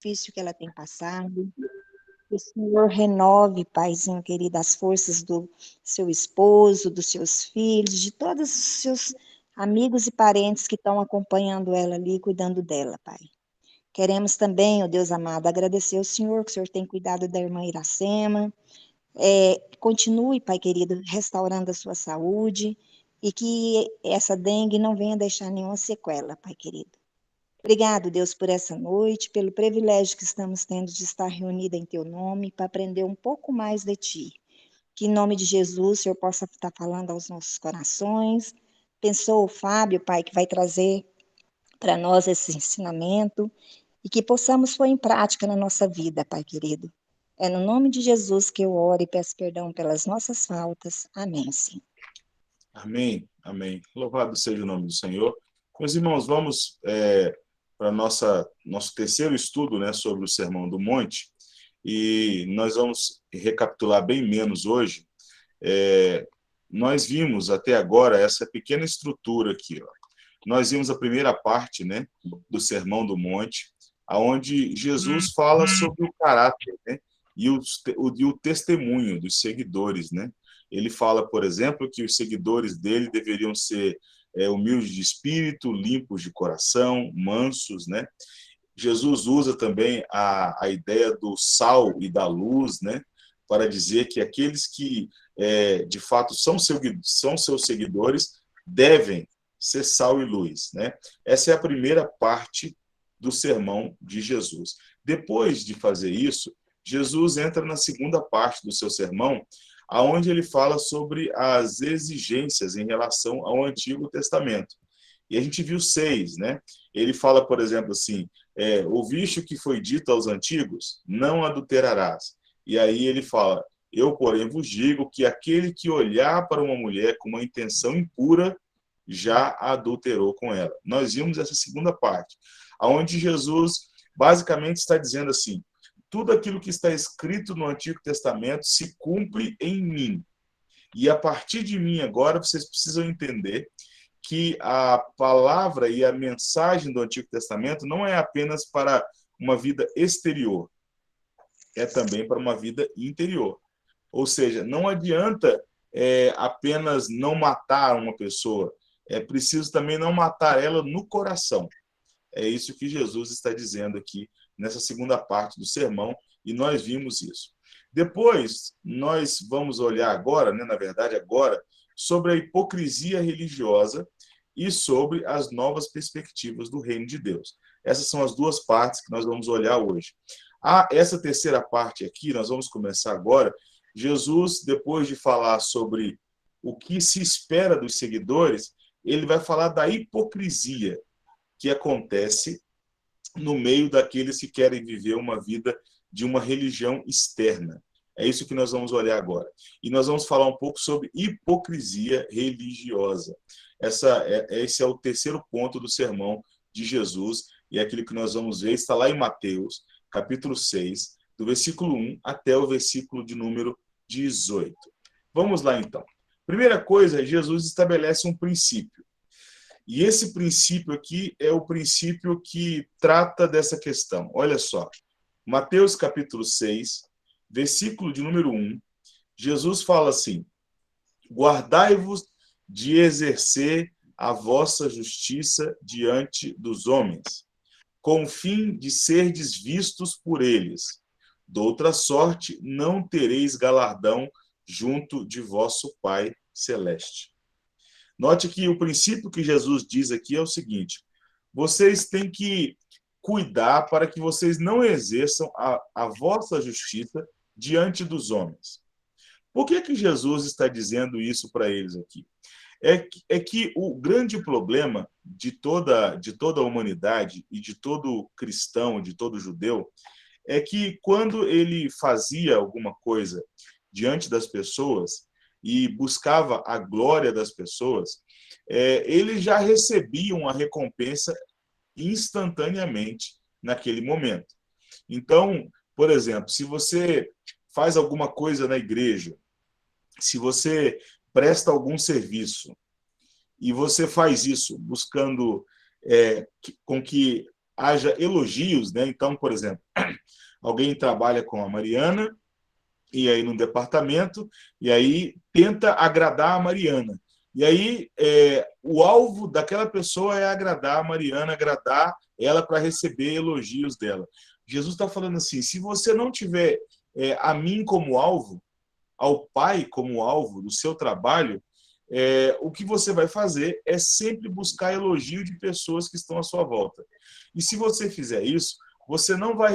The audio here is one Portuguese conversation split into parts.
difícil que ela tem passado. Que o Senhor renove, Paizinho querido, as forças do seu esposo, dos seus filhos, de todos os seus amigos e parentes que estão acompanhando ela ali, cuidando dela, Pai. Queremos também, ó Deus amado, agradecer ao Senhor, que o Senhor tem cuidado da irmã Iracema. Continue, Pai querido, restaurando a sua saúde e que essa dengue não venha deixar nenhuma sequela, Pai querido. Obrigado, Deus, por essa noite, pelo privilégio que estamos tendo de estar reunida em Teu nome para aprender um pouco mais de Ti. Que em nome de Jesus o Senhor possa estar falando aos nossos corações. Pensou o Fábio, Pai, que vai trazer para nós esse ensinamento e que possamos pôr em prática na nossa vida, Pai querido. É no nome de Jesus que eu oro e peço perdão pelas nossas faltas. Amém, Senhor. Amém, amém. Louvado seja o nome do Senhor. Meus irmãos, vamos para nosso terceiro estudo, né, sobre o Sermão do Monte, e nós vamos recapitular bem menos hoje. Nós vimos até agora essa pequena estrutura aqui. Ó. Nós vimos a primeira parte, né, do Sermão do Monte, aonde Jesus fala sobre o caráter, né, e o testemunho dos seguidores, né? Ele fala, por exemplo, que os seguidores dele deveriam ser humildes de espírito, limpos de coração, mansos, né? Jesus usa também a ideia do sal e da luz, né? Para dizer que aqueles que, de fato, são seus seguidores devem ser sal e luz, né? Essa é a primeira parte do sermão de Jesus. Depois de fazer isso, Jesus entra na segunda parte do seu sermão, aonde ele fala sobre as exigências em relação ao Antigo Testamento. E a gente viu 6, né? Ele fala, por exemplo, assim, ouviste o que foi dito aos antigos? Não adulterarás. E aí ele fala, eu, porém, vos digo que aquele que olhar para uma mulher com uma intenção impura já adulterou com ela. Nós vimos essa segunda parte, aonde Jesus basicamente está dizendo assim, tudo aquilo que está escrito no Antigo Testamento se cumpre em mim. E a partir de mim agora, vocês precisam entender que a palavra e a mensagem do Antigo Testamento não é apenas para uma vida exterior, é também para uma vida interior. Ou seja, não adianta apenas não matar uma pessoa, é preciso também não matar ela no coração. É isso que Jesus está dizendo aqui nessa segunda parte do sermão, e nós vimos isso. Depois, nós vamos olhar agora, né, na verdade agora, sobre a hipocrisia religiosa e sobre as novas perspectivas do reino de Deus. Essas são as duas partes que nós vamos olhar hoje. Essa terceira parte aqui, nós vamos começar agora. Jesus, depois de falar sobre o que se espera dos seguidores, ele vai falar da hipocrisia que acontece no meio daqueles que querem viver uma vida de uma religião externa. É isso que nós vamos olhar agora. E nós vamos falar um pouco sobre hipocrisia religiosa. Esse é o terceiro ponto do sermão de Jesus, e é aquilo que nós vamos ver está lá em Mateus, capítulo 6, do versículo 1 até o versículo de número 18. Vamos lá, então. Primeira coisa, Jesus estabelece um princípio. E esse princípio aqui é o princípio que trata dessa questão. Olha só, Mateus capítulo 6, versículo de número 1, Jesus fala assim, guardai-vos de exercer a vossa justiça diante dos homens, com o fim de serdes vistos por eles. Doutra sorte, não tereis galardão junto de vosso Pai celeste. Note que o princípio que Jesus diz aqui é o seguinte, vocês têm que cuidar para que vocês não exerçam a vossa justiça diante dos homens. Por que Jesus está dizendo isso para eles aqui? É que o grande problema de toda a humanidade e de todo cristão, de todo judeu, é que quando ele fazia alguma coisa diante das pessoas e buscava a glória das pessoas, ele já recebia uma recompensa instantaneamente naquele momento. Então, por exemplo, se você faz alguma coisa na igreja, se você presta algum serviço e você faz isso buscando com que haja elogios, né? Então, por exemplo, alguém trabalha com a Mariana, e aí no departamento, e aí tenta agradar a Mariana. E aí o alvo daquela pessoa é agradar a Mariana, agradar ela para receber elogios dela. Jesus está falando assim, se você não tiver a mim como alvo, ao Pai como alvo do seu trabalho, o que você vai fazer é sempre buscar elogio de pessoas que estão à sua volta. E se você fizer isso, você não vai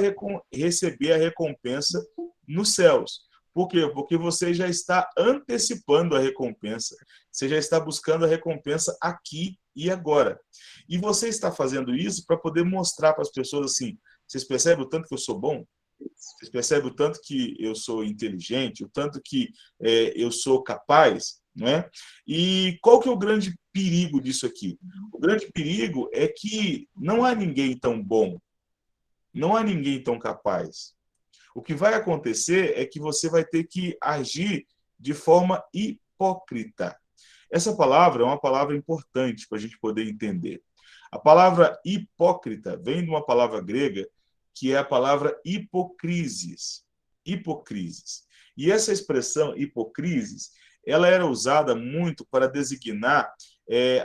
receber a recompensa nos céus. Por quê? Porque você já está antecipando a recompensa. Você já está buscando a recompensa aqui e agora. E você está fazendo isso para poder mostrar para as pessoas assim, vocês percebem o tanto que eu sou bom? Vocês percebem o tanto que eu sou inteligente, o tanto que eu sou capaz, não é? E qual que é o grande perigo disso aqui? O grande perigo é que não há ninguém tão bom, não há ninguém tão capaz. O que vai acontecer é que você vai ter que agir de forma hipócrita. Essa palavra é uma palavra importante para a gente poder entender. A palavra hipócrita vem de uma palavra grega que é a palavra hipocrisis. Hipocrisis. E essa expressão hipocrisis, ela era usada muito para designar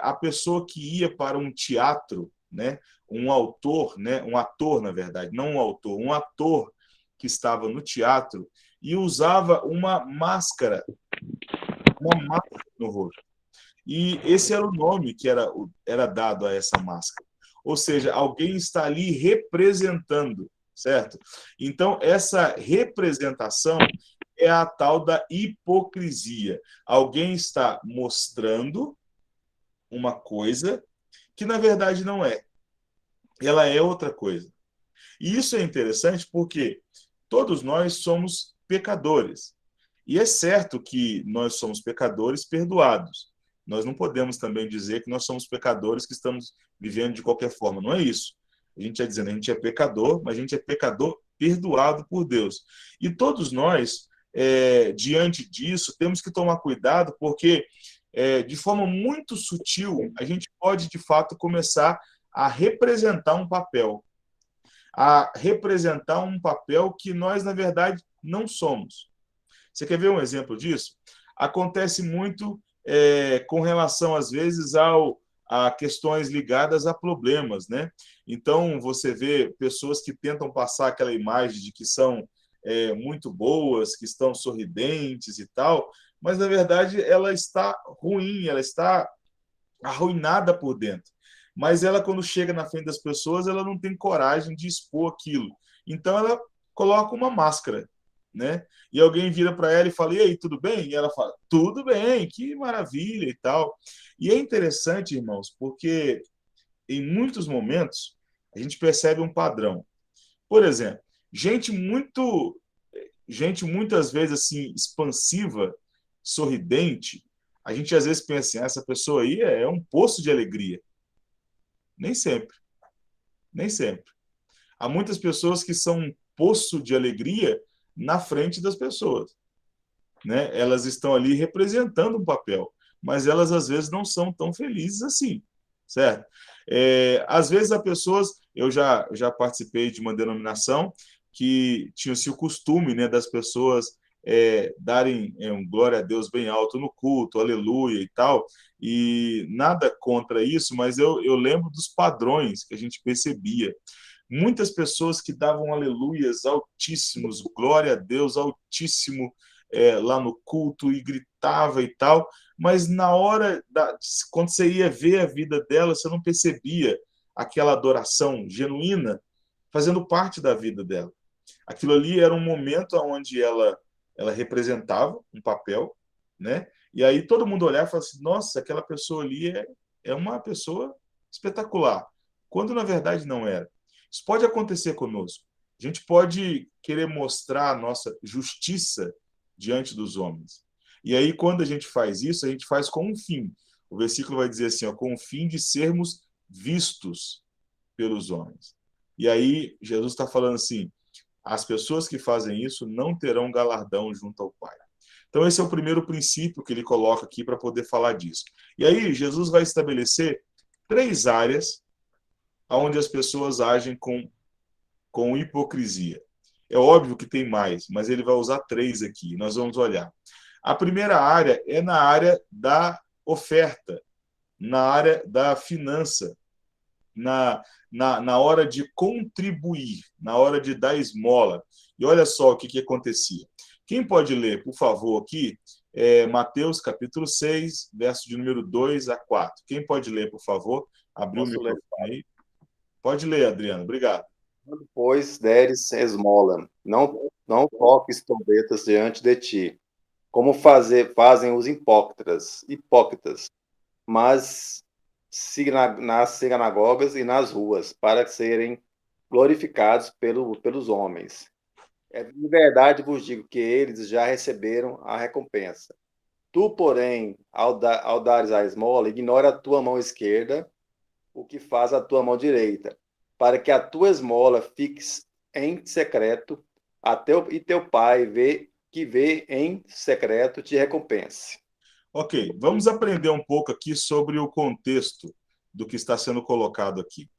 a pessoa que ia para um teatro, né? Um autor, né? Um ator, na verdade, não um autor, um ator que estava no teatro e usava uma máscara no rosto. E esse era o nome que era dado a essa máscara. Ou seja, alguém está ali representando, certo? Então, essa representação é a tal da hipocrisia. Alguém está mostrando uma coisa que, na verdade, não é. Ela é outra coisa. E isso é interessante porque todos nós somos pecadores. E é certo que nós somos pecadores perdoados. Nós não podemos também dizer que nós somos pecadores que estamos vivendo de qualquer forma. Não é isso. A gente está dizendo, a gente é pecador, mas a gente é pecador perdoado por Deus. E todos nós, diante disso, temos que tomar cuidado, porque de forma muito sutil, a gente pode, de fato, começar a representar um papel. A representar um papel que nós, na verdade, não somos. Você quer ver um exemplo disso? Acontece muito com relação, às vezes, a questões ligadas a problemas, né? Então, você vê pessoas que tentam passar aquela imagem de que são muito boas, que estão sorridentes e tal, mas, na verdade, ela está ruim, ela está arruinada por dentro. Mas ela, quando chega na frente das pessoas, ela não tem coragem de expor aquilo. Então, ela coloca uma máscara, né? E alguém vira para ela e fala, e aí, tudo bem? E ela fala, tudo bem, que maravilha e tal. E é interessante, irmãos, porque em muitos momentos a gente percebe um padrão. Por exemplo, gente muitas vezes assim expansiva, sorridente, a gente às vezes pensa assim, essa pessoa aí é um poço de alegria. Nem sempre. Nem sempre. Há muitas pessoas que são um poço de alegria na frente das pessoas, né? Elas estão ali representando um papel, mas elas às vezes não são tão felizes assim, certo? Às vezes as pessoas, eu já participei de uma denominação que tinha-se o costume, né, das pessoas darem um glória a Deus bem alto no culto, aleluia e tal, e nada contra isso, mas eu lembro dos padrões que a gente percebia. Muitas pessoas que davam aleluias altíssimos, glória a Deus altíssimo lá no culto e gritava e tal, mas na hora, quando você ia ver a vida dela, você não percebia aquela adoração genuína fazendo parte da vida dela. Aquilo ali era um momento onde ela representava um papel, né? E aí todo mundo olhava e falava assim, nossa, aquela pessoa ali é uma pessoa espetacular, quando na verdade não era. Isso pode acontecer conosco. A gente pode querer mostrar a nossa justiça diante dos homens. E aí, quando a gente faz isso, a gente faz com um fim. O versículo vai dizer assim, ó, com o fim de sermos vistos pelos homens. E aí, Jesus está falando assim, as pessoas que fazem isso não terão galardão junto ao Pai. Então, esse é o primeiro princípio que ele coloca aqui para poder falar disso. E aí, Jesus vai estabelecer 3 áreas onde as pessoas agem com hipocrisia. É óbvio que tem mais, mas ele vai usar 3 aqui. Nós vamos olhar. A primeira área é na área da oferta, na área da finança, na hora de contribuir, na hora de dar esmola. E olha só o que acontecia. Quem pode ler, por favor, aqui, Mateus capítulo 6, verso de número 2 a 4. Quem pode ler, por favor? Abriu o Posso ler? microfone aí. Pode ler, Adriano. Obrigado. Quando, pois, deres esmola, não toques trombetas diante de ti, como fazem os hipócritas, mas nas sinagogas e nas ruas, para serem glorificados pelos homens. De verdade vos digo que eles já receberam a recompensa. Tu, porém, ao dares a esmola, ignora a tua mão esquerda, o que faz a tua mão direita, para que a tua esmola fique em secreto, e teu pai que vê em secreto te recompense. Ok, vamos aprender um pouco aqui sobre o contexto do que está sendo colocado aqui.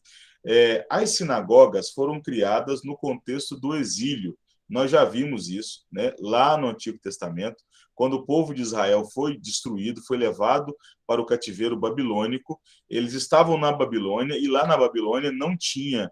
As sinagogas foram criadas no contexto do exílio. Nós já vimos isso, né, lá no Antigo Testamento, quando o povo de Israel foi destruído, foi levado para o cativeiro babilônico. Eles estavam na Babilônia e lá na Babilônia não tinha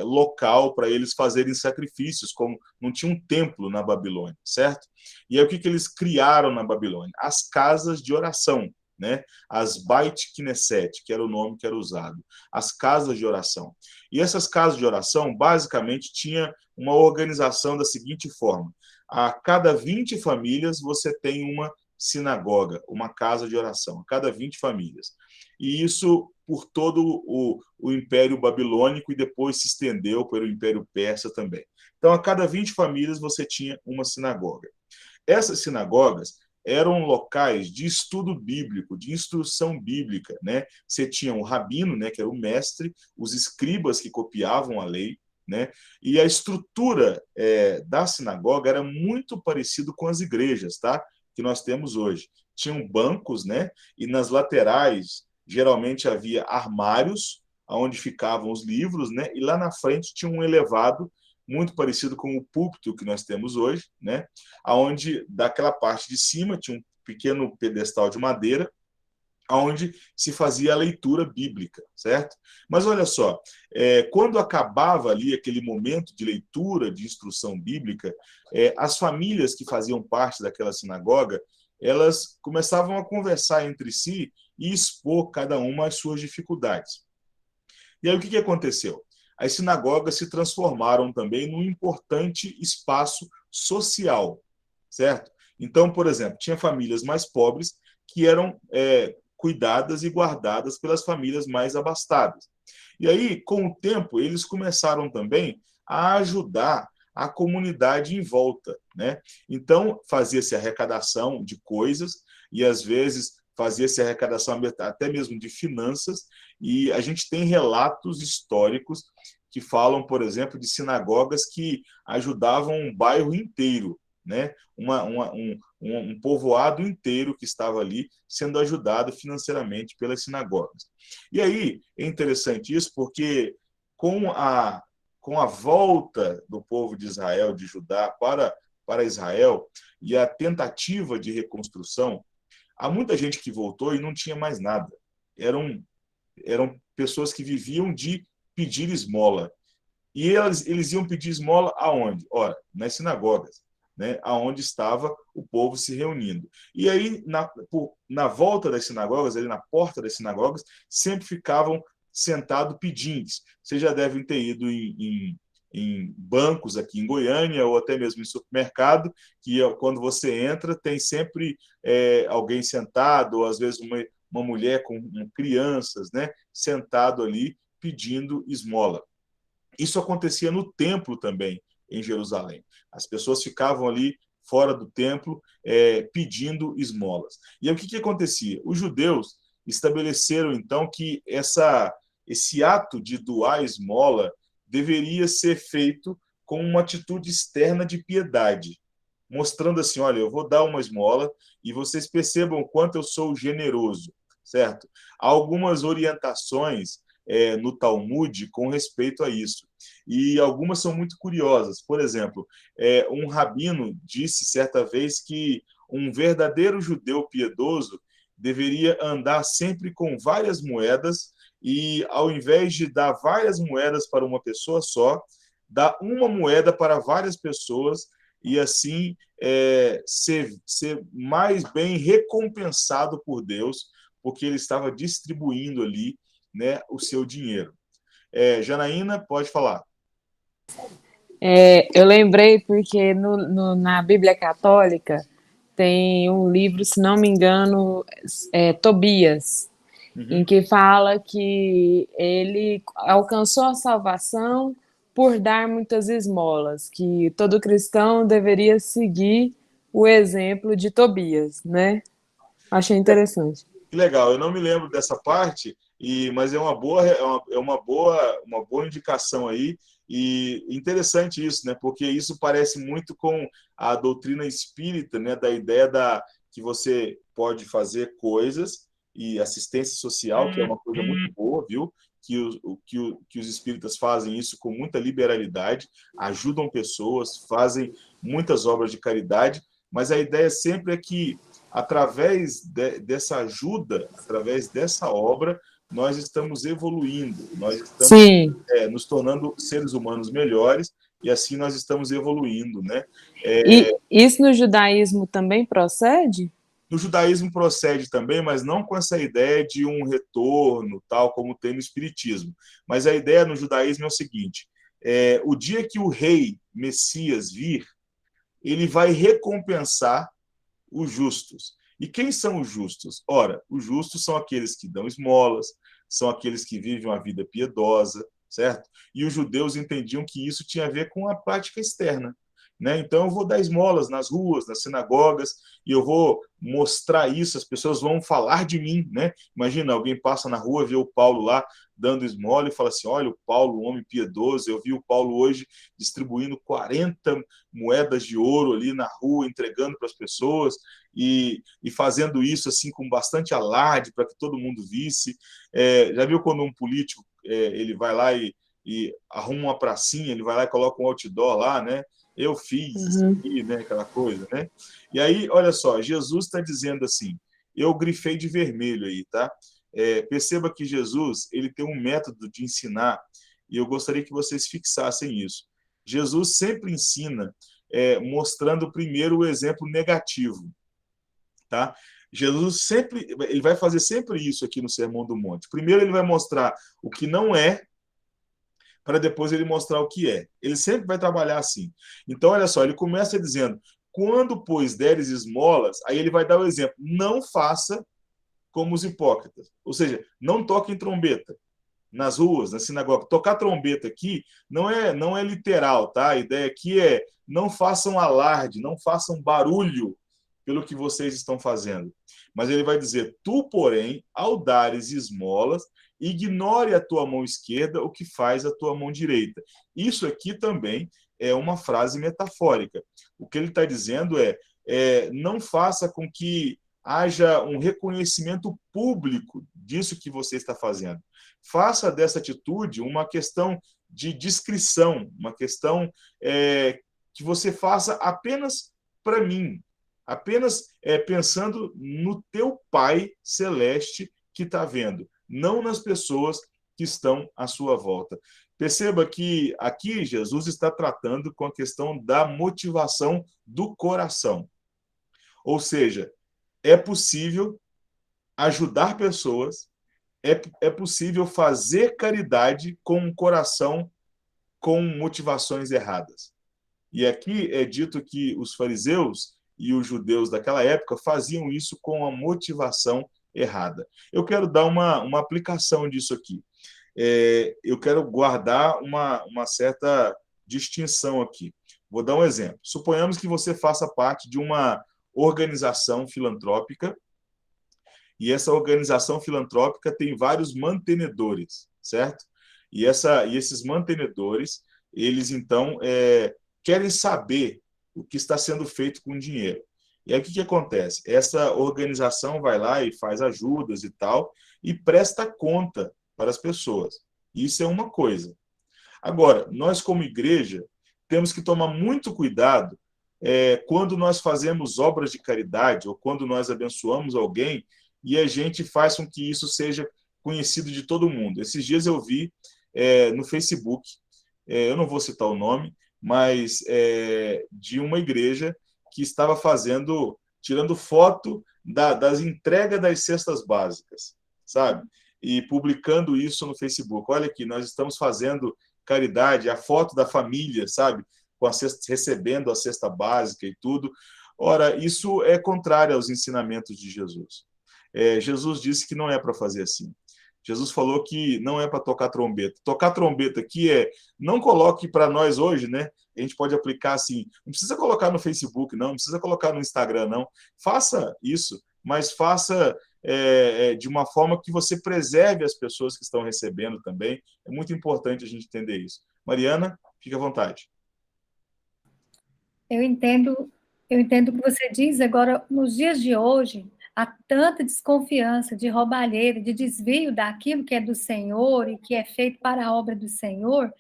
local para eles fazerem sacrifícios, como não tinha um templo na Babilônia, certo? E aí o que eles criaram na Babilônia? As casas de oração, né? As Beit Knesset, que era o nome que era usado, as casas de oração. E essas casas de oração, basicamente, tinha uma organização da seguinte forma: a cada 20 famílias você tem uma sinagoga, uma casa de oração, a cada 20 famílias. E isso por todo o Império Babilônico e depois se estendeu para o Império Persa também. Então, a cada 20 famílias você tinha uma sinagoga. Essas sinagogas eram locais de estudo bíblico, de instrução bíblica, né? Você tinha o rabino, né, que era o mestre, os escribas que copiavam a lei, né? E a estrutura da sinagoga era muito parecido com as igrejas, tá? Que nós temos hoje. Tinham bancos, né? E nas laterais geralmente havia armários onde ficavam os livros, né? E lá na frente tinha um elevado muito parecido com o púlpito que nós temos hoje, né? Aonde daquela parte de cima tinha um pequeno pedestal de madeira, onde se fazia a leitura bíblica, certo? Mas olha só, quando acabava ali aquele momento de leitura, de instrução bíblica, as famílias que faziam parte daquela sinagoga, elas começavam a conversar entre si e expor cada uma as suas dificuldades. E aí o que aconteceu? As sinagogas se transformaram também num importante espaço social, certo? Então, por exemplo, tinha famílias mais pobres que eram cuidadas e guardadas pelas famílias mais abastadas. E aí, com o tempo, eles começaram também a ajudar a comunidade em volta, né? Então, fazia-se arrecadação de coisas e, às vezes, fazia-se arrecadação até mesmo de finanças, e a gente tem relatos históricos que falam, por exemplo, de sinagogas que ajudavam um bairro inteiro, né? Um povoado inteiro que estava ali sendo ajudado financeiramente pelas sinagogas. E aí é interessante isso porque com a volta do povo de Israel, de Judá, para Israel, e a tentativa de reconstrução, há muita gente que voltou e não tinha mais nada. Eram pessoas que viviam de pedir esmola. E eles iam pedir esmola aonde? Ora, nas sinagogas, né? Aonde estava o povo se reunindo. E aí, na volta das sinagogas, ali na porta das sinagogas, sempre ficavam sentados pedintes. Vocês já devem ter ido em bancos aqui em Goiânia ou até mesmo em supermercado, que quando você entra tem sempre alguém sentado, ou às vezes uma mulher com crianças, né, sentado ali pedindo esmola. Isso acontecia no templo também, em Jerusalém. As pessoas ficavam ali fora do templo pedindo esmolas. E aí, o que acontecia? Os judeus estabeleceram, então, que esse ato de doar esmola deveria ser feito com uma atitude externa de piedade, mostrando assim, olha, eu vou dar uma esmola e vocês percebam o quanto eu sou generoso, certo? Há algumas orientações no Talmud com respeito a isso. E algumas são muito curiosas. Por exemplo, um rabino disse certa vez que um verdadeiro judeu piedoso deveria andar sempre com várias moedas e, ao invés de dar várias moedas para uma pessoa só, dar uma moeda para várias pessoas e, assim, ser mais bem recompensado por Deus, porque ele estava distribuindo ali, né, o seu dinheiro. Janaína, pode falar. Eu lembrei porque na Bíblia Católica tem um livro, se não me engano, Tobias, em que fala que ele alcançou a salvação por dar muitas esmolas, que todo cristão deveria seguir o exemplo de Tobias, né? Achei interessante. Que legal, eu não me lembro dessa parte, mas é uma boa indicação aí. E interessante isso, né? Porque isso parece muito com a doutrina espírita, né? Da ideia que você pode fazer coisas e assistência social, que é uma coisa muito boa, viu? Que os espíritas fazem isso com muita liberalidade, ajudam pessoas, fazem muitas obras de caridade, mas a ideia sempre é que, através dessa ajuda, através dessa obra, nós estamos evoluindo, nós estamos nos tornando seres humanos melhores, e assim nós estamos evoluindo, né? E isso no judaísmo também procede? No judaísmo procede também, mas não com essa ideia de um retorno, tal como tem no espiritismo. Mas a ideia no judaísmo é o seguinte: o dia que o rei Messias vir, ele vai recompensar os justos. E quem são os justos? Ora, os justos são aqueles que dão esmolas, são aqueles que vivem uma vida piedosa, certo? E os judeus entendiam que isso tinha a ver com a prática externa, né? Então eu vou dar esmolas nas ruas, nas sinagogas, e eu vou mostrar isso, as pessoas vão falar de mim, né? Imagina, alguém passa na rua, vê o Paulo lá dando esmola e fala assim: olha, o Paulo, um homem piedoso, eu vi o Paulo hoje distribuindo 40 moedas de ouro ali na rua, entregando para as pessoas, e fazendo isso assim com bastante alarde para que todo mundo visse. Já viu quando um político ele vai lá e arruma uma pracinha, ele vai lá e coloca um outdoor lá, né? Eu fiz isso aqui, né? Aquela coisa, né? E aí, olha só, Jesus está dizendo assim, eu grifei de vermelho aí, tá? Perceba que Jesus, ele tem um método de ensinar, e eu gostaria que vocês fixassem isso. Jesus sempre ensina mostrando primeiro o exemplo negativo, tá? Jesus ele vai fazer sempre isso aqui no Sermão do Monte. Primeiro ele vai mostrar o que não é, para depois ele mostrar o que é. Ele sempre vai trabalhar assim. Então, olha só, ele começa dizendo, quando, pois, deres esmolas, aí ele vai dar o exemplo, não faça como os hipócritas. Ou seja, não toquem trombeta nas ruas, na sinagoga. Tocar trombeta aqui não é literal, tá? A ideia aqui é não façam alarde, não façam barulho pelo que vocês estão fazendo. Mas ele vai dizer, tu, porém, ao dares esmolas, ignore a tua mão esquerda o que faz a tua mão direita. Isso aqui também é uma frase metafórica. O que ele está dizendo não faça com que haja um reconhecimento público disso que você está fazendo. Faça dessa atitude uma questão de discrição, uma questão que você faça apenas para mim, apenas pensando no teu Pai Celeste que está vendo, não nas pessoas que estão à sua volta. Perceba que aqui Jesus está tratando com a questão da motivação do coração. Ou seja, é possível ajudar pessoas, é possível fazer caridade com um coração com motivações erradas. E aqui é dito que os fariseus e os judeus daquela época faziam isso com a motivação errada. Eu quero dar uma aplicação disso aqui. Eu quero guardar uma certa distinção aqui. Vou dar um exemplo. Suponhamos que você faça parte de uma organização filantrópica e essa organização filantrópica tem vários mantenedores, certo? E esses mantenedores, eles então querem saber o que está sendo feito com o dinheiro. E aí o que acontece? Essa organização vai lá e faz ajudas e tal, e presta conta para as pessoas. Isso é uma coisa. Agora, nós como igreja temos que tomar muito cuidado quando nós fazemos obras de caridade ou quando nós abençoamos alguém e a gente faz com que isso seja conhecido de todo mundo. Esses dias eu vi no Facebook, eu não vou citar o nome, mas de uma igreja que estava tirando foto das entregas das cestas básicas, sabe? E publicando isso no Facebook. Olha aqui, nós estamos fazendo caridade, a foto da família, sabe? Recebendo a cesta básica e tudo. Ora, isso é contrário aos ensinamentos de Jesus. Jesus disse que não é para fazer assim. Jesus falou que não é para tocar trombeta. Tocar trombeta aqui não coloque para nós hoje, né? A gente pode aplicar assim, não precisa colocar no Facebook, não precisa colocar no Instagram, não. Faça isso, mas faça de uma forma que você preserve as pessoas que estão recebendo também. É muito importante a gente entender isso. Mariana, fique à vontade. Eu entendo o que você diz. Agora, nos dias de hoje, há tanta desconfiança de roubalheira, de desvio daquilo que é do Senhor e que é feito para a obra do Senhor,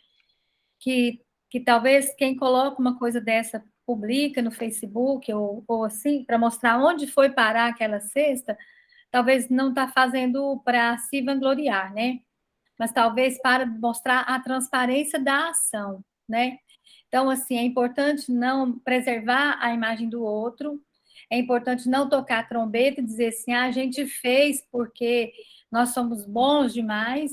que talvez quem coloca uma coisa dessa publica no Facebook ou assim, para mostrar onde foi parar aquela cesta, talvez não está fazendo para se vangloriar, né? Mas talvez para mostrar a transparência da ação, né? Então, assim, é importante não preservar a imagem do outro, é importante não tocar trombeta e dizer assim, a gente fez porque nós somos bons demais,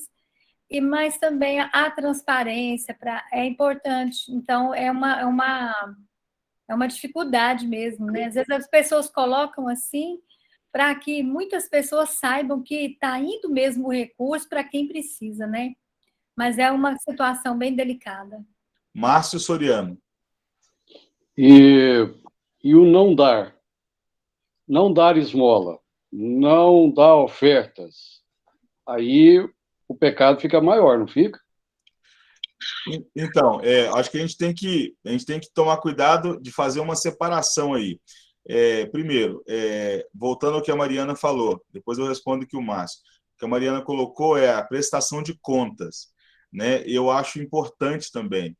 mas também a transparência é importante. Então, é uma dificuldade mesmo, né? Às vezes as pessoas colocam assim para que muitas pessoas saibam que está indo mesmo o recurso para quem precisa, né? Mas é uma situação bem delicada. Márcio Soriano. E o não dar esmola, não dar ofertas, aí o pecado fica maior, não fica? Então, acho que a gente tem que tomar cuidado de fazer uma separação aí. Primeiro, voltando ao que a Mariana falou, depois eu respondo aqui o Márcio. O que a Mariana colocou é a prestação de contas, né? Eu acho importante também.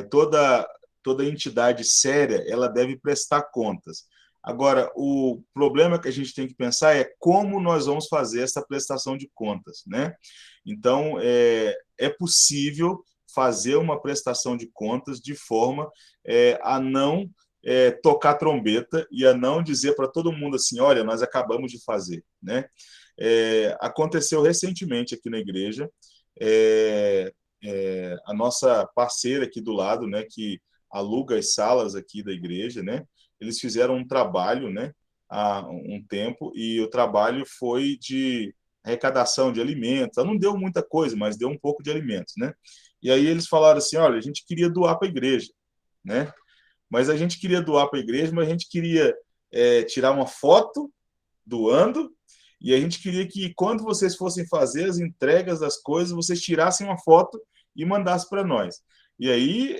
Toda entidade séria, ela deve prestar contas. Agora, o problema que a gente tem que pensar é como nós vamos fazer essa prestação de contas, né? Então, é possível fazer uma prestação de contas de forma a não tocar trombeta e a não dizer para todo mundo assim, olha, nós acabamos de fazer, né? Aconteceu recentemente aqui na igreja, a nossa parceira aqui do lado, né, que aluga as salas aqui da igreja, né? Eles fizeram um trabalho, né, há um tempo, e o trabalho foi de arrecadação de alimentos. Não deu muita coisa, mas deu um pouco de alimentos, né? E aí eles falaram assim, olha, a gente queria doar para a igreja, né? Mas a gente queria doar para a igreja, mas a gente queria tirar uma foto doando, e a gente queria que, quando vocês fossem fazer as entregas das coisas, vocês tirassem uma foto e mandassem para nós. E aí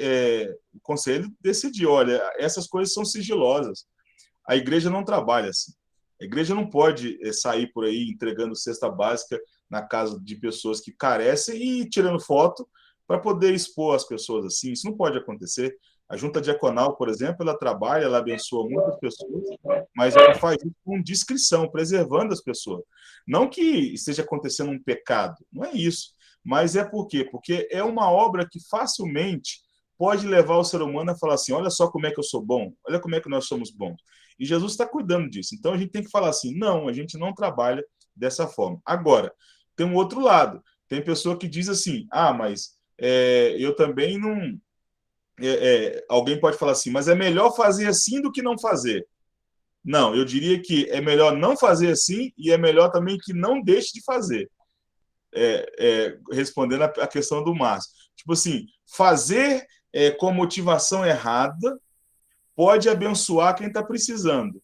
o conselho decidiu, olha, essas coisas são sigilosas. A igreja não trabalha assim. A igreja não pode sair por aí entregando cesta básica na casa de pessoas que carecem e tirando foto para poder expor as pessoas assim. Isso não pode acontecer. A junta diaconal, por exemplo, ela trabalha, ela abençoa muitas pessoas, mas ela faz isso com discrição, preservando as pessoas. Não que esteja acontecendo um pecado, não é isso. Mas é por quê? Porque é uma obra que facilmente pode levar o ser humano a falar assim, olha só como é que eu sou bom, olha como é que nós somos bons. E Jesus está cuidando disso. Então, a gente tem que falar assim, não, a gente não trabalha dessa forma. Agora, tem um outro lado. Tem pessoa que diz assim, mas eu também não... alguém pode falar assim, mas é melhor fazer assim do que não fazer. Não, eu diria que é melhor não fazer assim e é melhor também que não deixe de fazer. Respondendo a questão do Márcio. Tipo assim, fazer com motivação errada pode abençoar quem está precisando,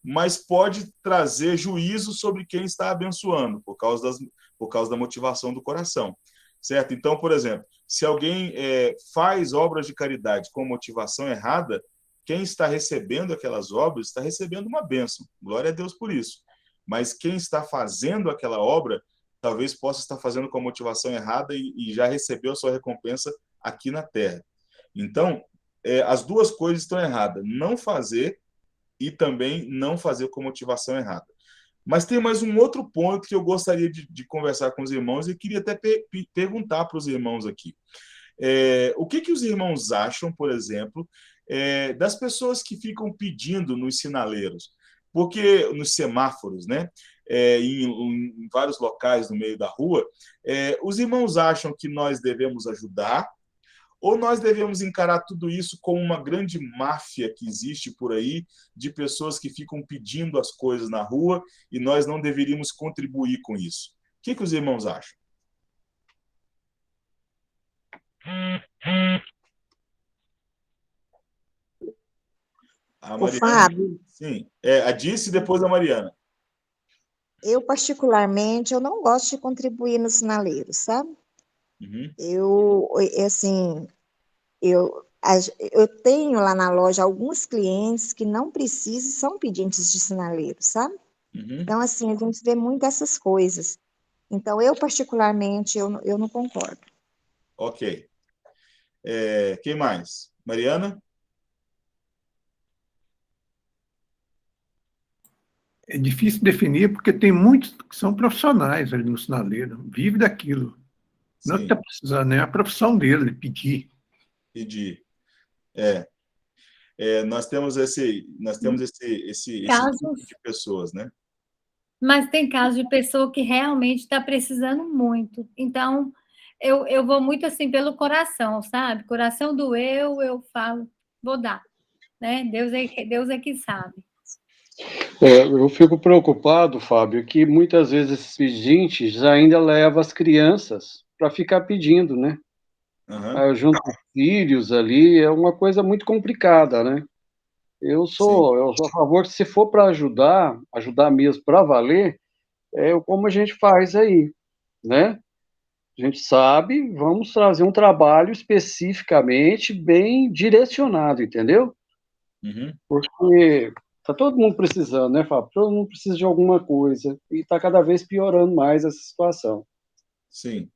mas pode trazer juízo sobre quem está abençoando, por causa da motivação do coração. Certo? Então, por exemplo, se alguém faz obras de caridade com motivação errada, quem está recebendo aquelas obras está recebendo uma bênção. Glória a Deus por isso. Mas quem está fazendo aquela obra talvez possa estar fazendo com a motivação errada e já recebeu a sua recompensa aqui na Terra. Então, as duas coisas estão erradas. Não fazer e também não fazer com motivação errada. Mas tem mais um outro ponto que eu gostaria de conversar com os irmãos e queria até perguntar para os irmãos aqui. O que os irmãos acham, por exemplo, das pessoas que ficam pedindo nos sinaleiros? Porque nos semáforos, né? Em vários locais no meio da rua, os irmãos acham que nós devemos ajudar ou nós devemos encarar tudo isso como uma grande máfia que existe por aí, de pessoas que ficam pedindo as coisas na rua e nós não deveríamos contribuir com isso? O que os irmãos acham? A O Mariana? Fábio, Sim. A Dice e depois a Mariana. eu particularmente, eu não gosto de contribuir no sinaleiro, sabe? Uhum. Assim, eu tenho lá na loja alguns clientes que não precisam, são pedintes de sinaleiro, sabe? Uhum. Então, assim, a gente vê muito essas coisas. Então, eu particularmente, eu não concordo. Ok. Quem mais? Mariana? É difícil definir porque tem muitos que são profissionais ali no sinaleiro, vive daquilo. Não é que Sim. está precisando, é a profissão dele, pedir. Pedir. Nós temos esse Casos, tipo de pessoas, né? mas tem casos de pessoa que realmente está precisando muito. Então, eu vou muito assim pelo coração, sabe? Coração doeu, eu falo, vou dar. Né? Deus é que sabe. Eu fico preocupado, Fábio, que muitas vezes esses pedintes ainda levam as crianças para ficar pedindo, né? Uhum. Junto com filhos ali, é uma coisa muito complicada, né? Eu sou a favor que, se for para ajudar mesmo para valer, como a gente faz aí, né? A gente sabe, vamos trazer um trabalho especificamente bem direcionado, entendeu? Uhum. Porque tá todo mundo precisando, né, Fábio? Todo mundo precisa de alguma coisa e está cada vez piorando mais essa situação. Sim.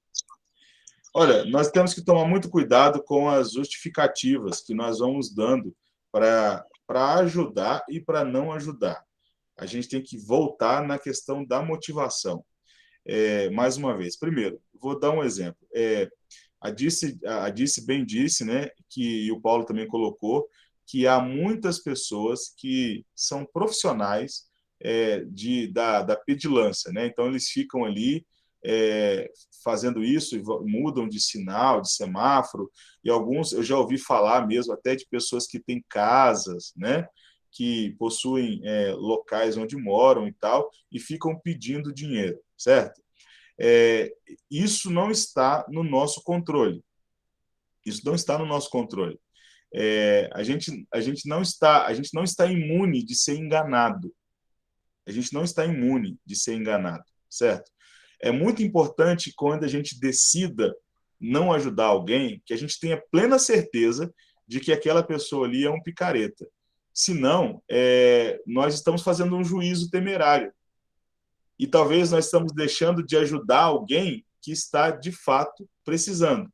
Olha, nós temos que tomar muito cuidado com as justificativas que nós vamos dando para ajudar e para não ajudar. A gente tem que voltar na questão da motivação. Mais uma vez, primeiro, vou dar um exemplo. A Dice bem disse, né, e o Paulo também colocou, que há muitas pessoas que são profissionais da pedilância, né? Então, eles ficam ali fazendo isso e mudam de sinal, de semáforo, e alguns eu já ouvi falar mesmo até de pessoas que têm casas, né, que possuem locais onde moram e tal, e ficam pedindo dinheiro, certo? Isso não está no nosso controle. Isso não está no nosso controle. A gente não está imune de ser enganado. A gente não está imune de ser enganado, certo? É muito importante, quando a gente decida não ajudar alguém, que a gente tenha plena certeza de que aquela pessoa ali é um picareta. Senão, nós estamos fazendo um juízo temerário. E talvez nós estamos deixando de ajudar alguém que está, de fato, precisando.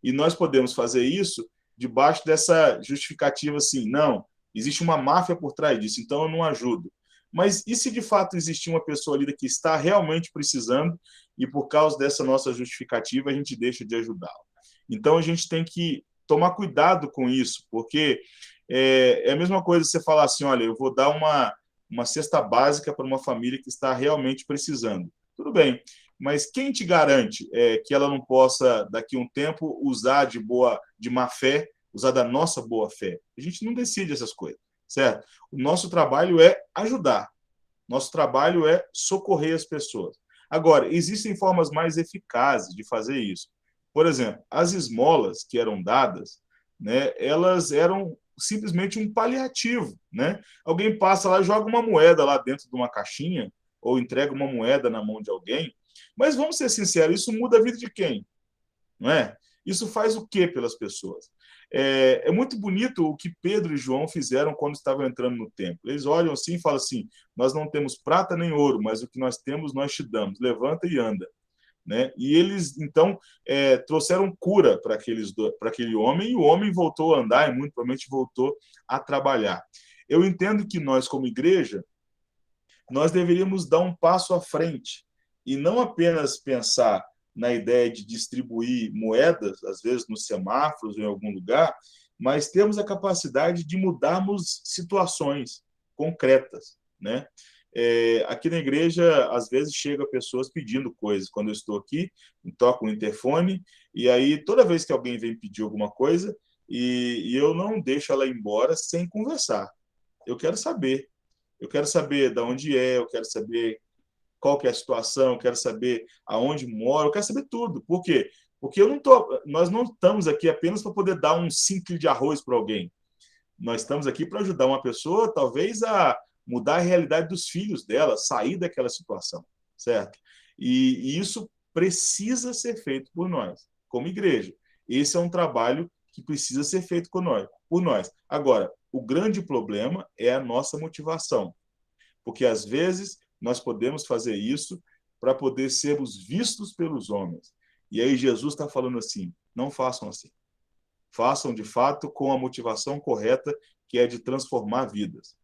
E nós podemos fazer isso debaixo dessa justificativa assim, não, existe uma máfia por trás disso, então eu não ajudo. Mas e se de fato existir uma pessoa ali que está realmente precisando e por causa dessa nossa justificativa a gente deixa de ajudá-la? Então a gente tem que tomar cuidado com isso, porque é a mesma coisa você falar assim, olha, eu vou dar uma cesta básica para uma família que está realmente precisando. Tudo bem, mas quem te garante que ela não possa, daqui a um tempo, usar de má fé, usar da nossa boa fé? A gente não decide essas coisas, certo? O nosso trabalho é ajudar. Nosso trabalho é socorrer as pessoas. Agora, existem formas mais eficazes de fazer isso. Por exemplo, as esmolas que eram dadas, né, elas eram simplesmente um paliativo, né? Alguém passa lá, joga uma moeda lá dentro de uma caixinha ou entrega uma moeda na mão de alguém, mas vamos ser sinceros, isso muda a vida de quem? Não é? Isso faz o quê pelas pessoas? É muito bonito o que Pedro e João fizeram quando estavam entrando no templo. Eles olham assim e falam assim: nós não temos prata nem ouro, mas o que nós temos nós te damos. Levanta e anda. Né? E eles, então, trouxeram cura para aquele homem, e o homem voltou a andar e muito provavelmente voltou a trabalhar. Eu entendo que nós, como igreja, nós deveríamos dar um passo à frente e não apenas pensar na ideia de distribuir moedas, às vezes nos semáforos ou em algum lugar, mas temos a capacidade de mudarmos situações concretas, né? Aqui na igreja, às vezes, chegam pessoas pedindo coisas. Quando eu estou aqui, toco o interfone, e aí toda vez que alguém vem pedir alguma coisa, e eu não deixo ela ir embora sem conversar. Eu quero saber de onde eu quero saber qual que é a situação, eu quero saber aonde mora, eu quero saber tudo. Por quê? Porque nós não estamos aqui apenas para poder dar um 5 quilos de arroz para alguém. Nós estamos aqui para ajudar uma pessoa, talvez, a mudar a realidade dos filhos dela, sair daquela situação, certo? E isso precisa ser feito por nós, como igreja. Esse é um trabalho que precisa ser feito por nós. Agora, o grande problema é a nossa motivação, porque às vezes nós podemos fazer isso para poder sermos vistos pelos homens. E aí Jesus está falando assim: não façam assim. Façam, de fato, com a motivação correta, que é de transformar vidas,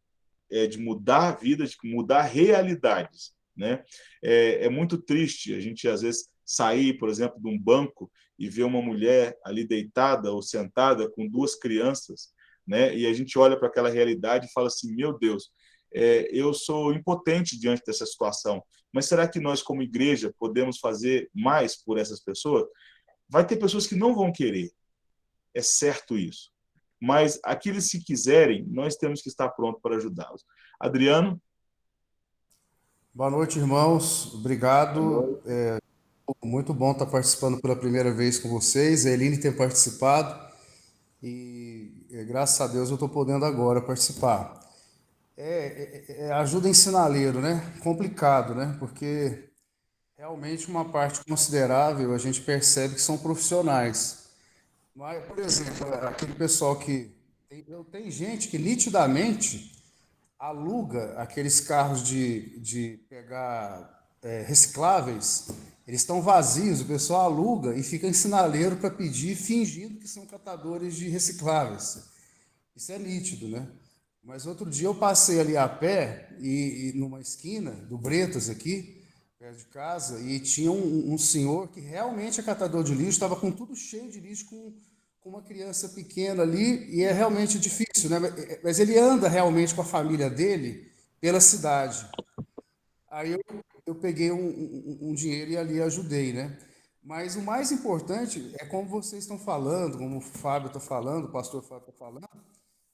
de mudar vidas, de mudar realidades, né? É muito triste a gente, às vezes, sair, por exemplo, de um banco e ver uma mulher ali deitada ou sentada com 2 crianças, né? E a gente olha para aquela realidade e fala assim: meu Deus, eu sou impotente diante dessa situação, mas será que nós, como igreja, podemos fazer mais por essas pessoas? Vai ter pessoas que não vão querer, é certo isso. Mas aqueles que quiserem, nós temos que estar prontos para ajudá-los. Adriano? Boa noite, irmãos. Obrigado. Muito bom estar participando pela primeira vez com vocês. A Eline tem participado e, graças a Deus, eu estou podendo agora participar. Ajuda em sinaleiro, né? Complicado, né? Porque realmente uma parte considerável a gente percebe que são profissionais. Mas, por exemplo, aquele pessoal que... Tem gente que nitidamente aluga aqueles carros de pegar recicláveis, eles estão vazios, o pessoal aluga e fica em sinaleiro para pedir, fingindo que são catadores de recicláveis. Isso é nítido, né? Mas outro dia eu passei ali a pé, e numa esquina do Bretas aqui, perto de casa, e tinha um senhor que realmente é catador de lixo, estava com tudo cheio de lixo, com uma criança pequena ali, e é realmente difícil, né? Mas ele anda realmente com a família dele pela cidade. Aí eu peguei um dinheiro e ali ajudei, né? Mas o mais importante é como vocês estão falando, como o Fábio está falando, o pastor Fábio está falando,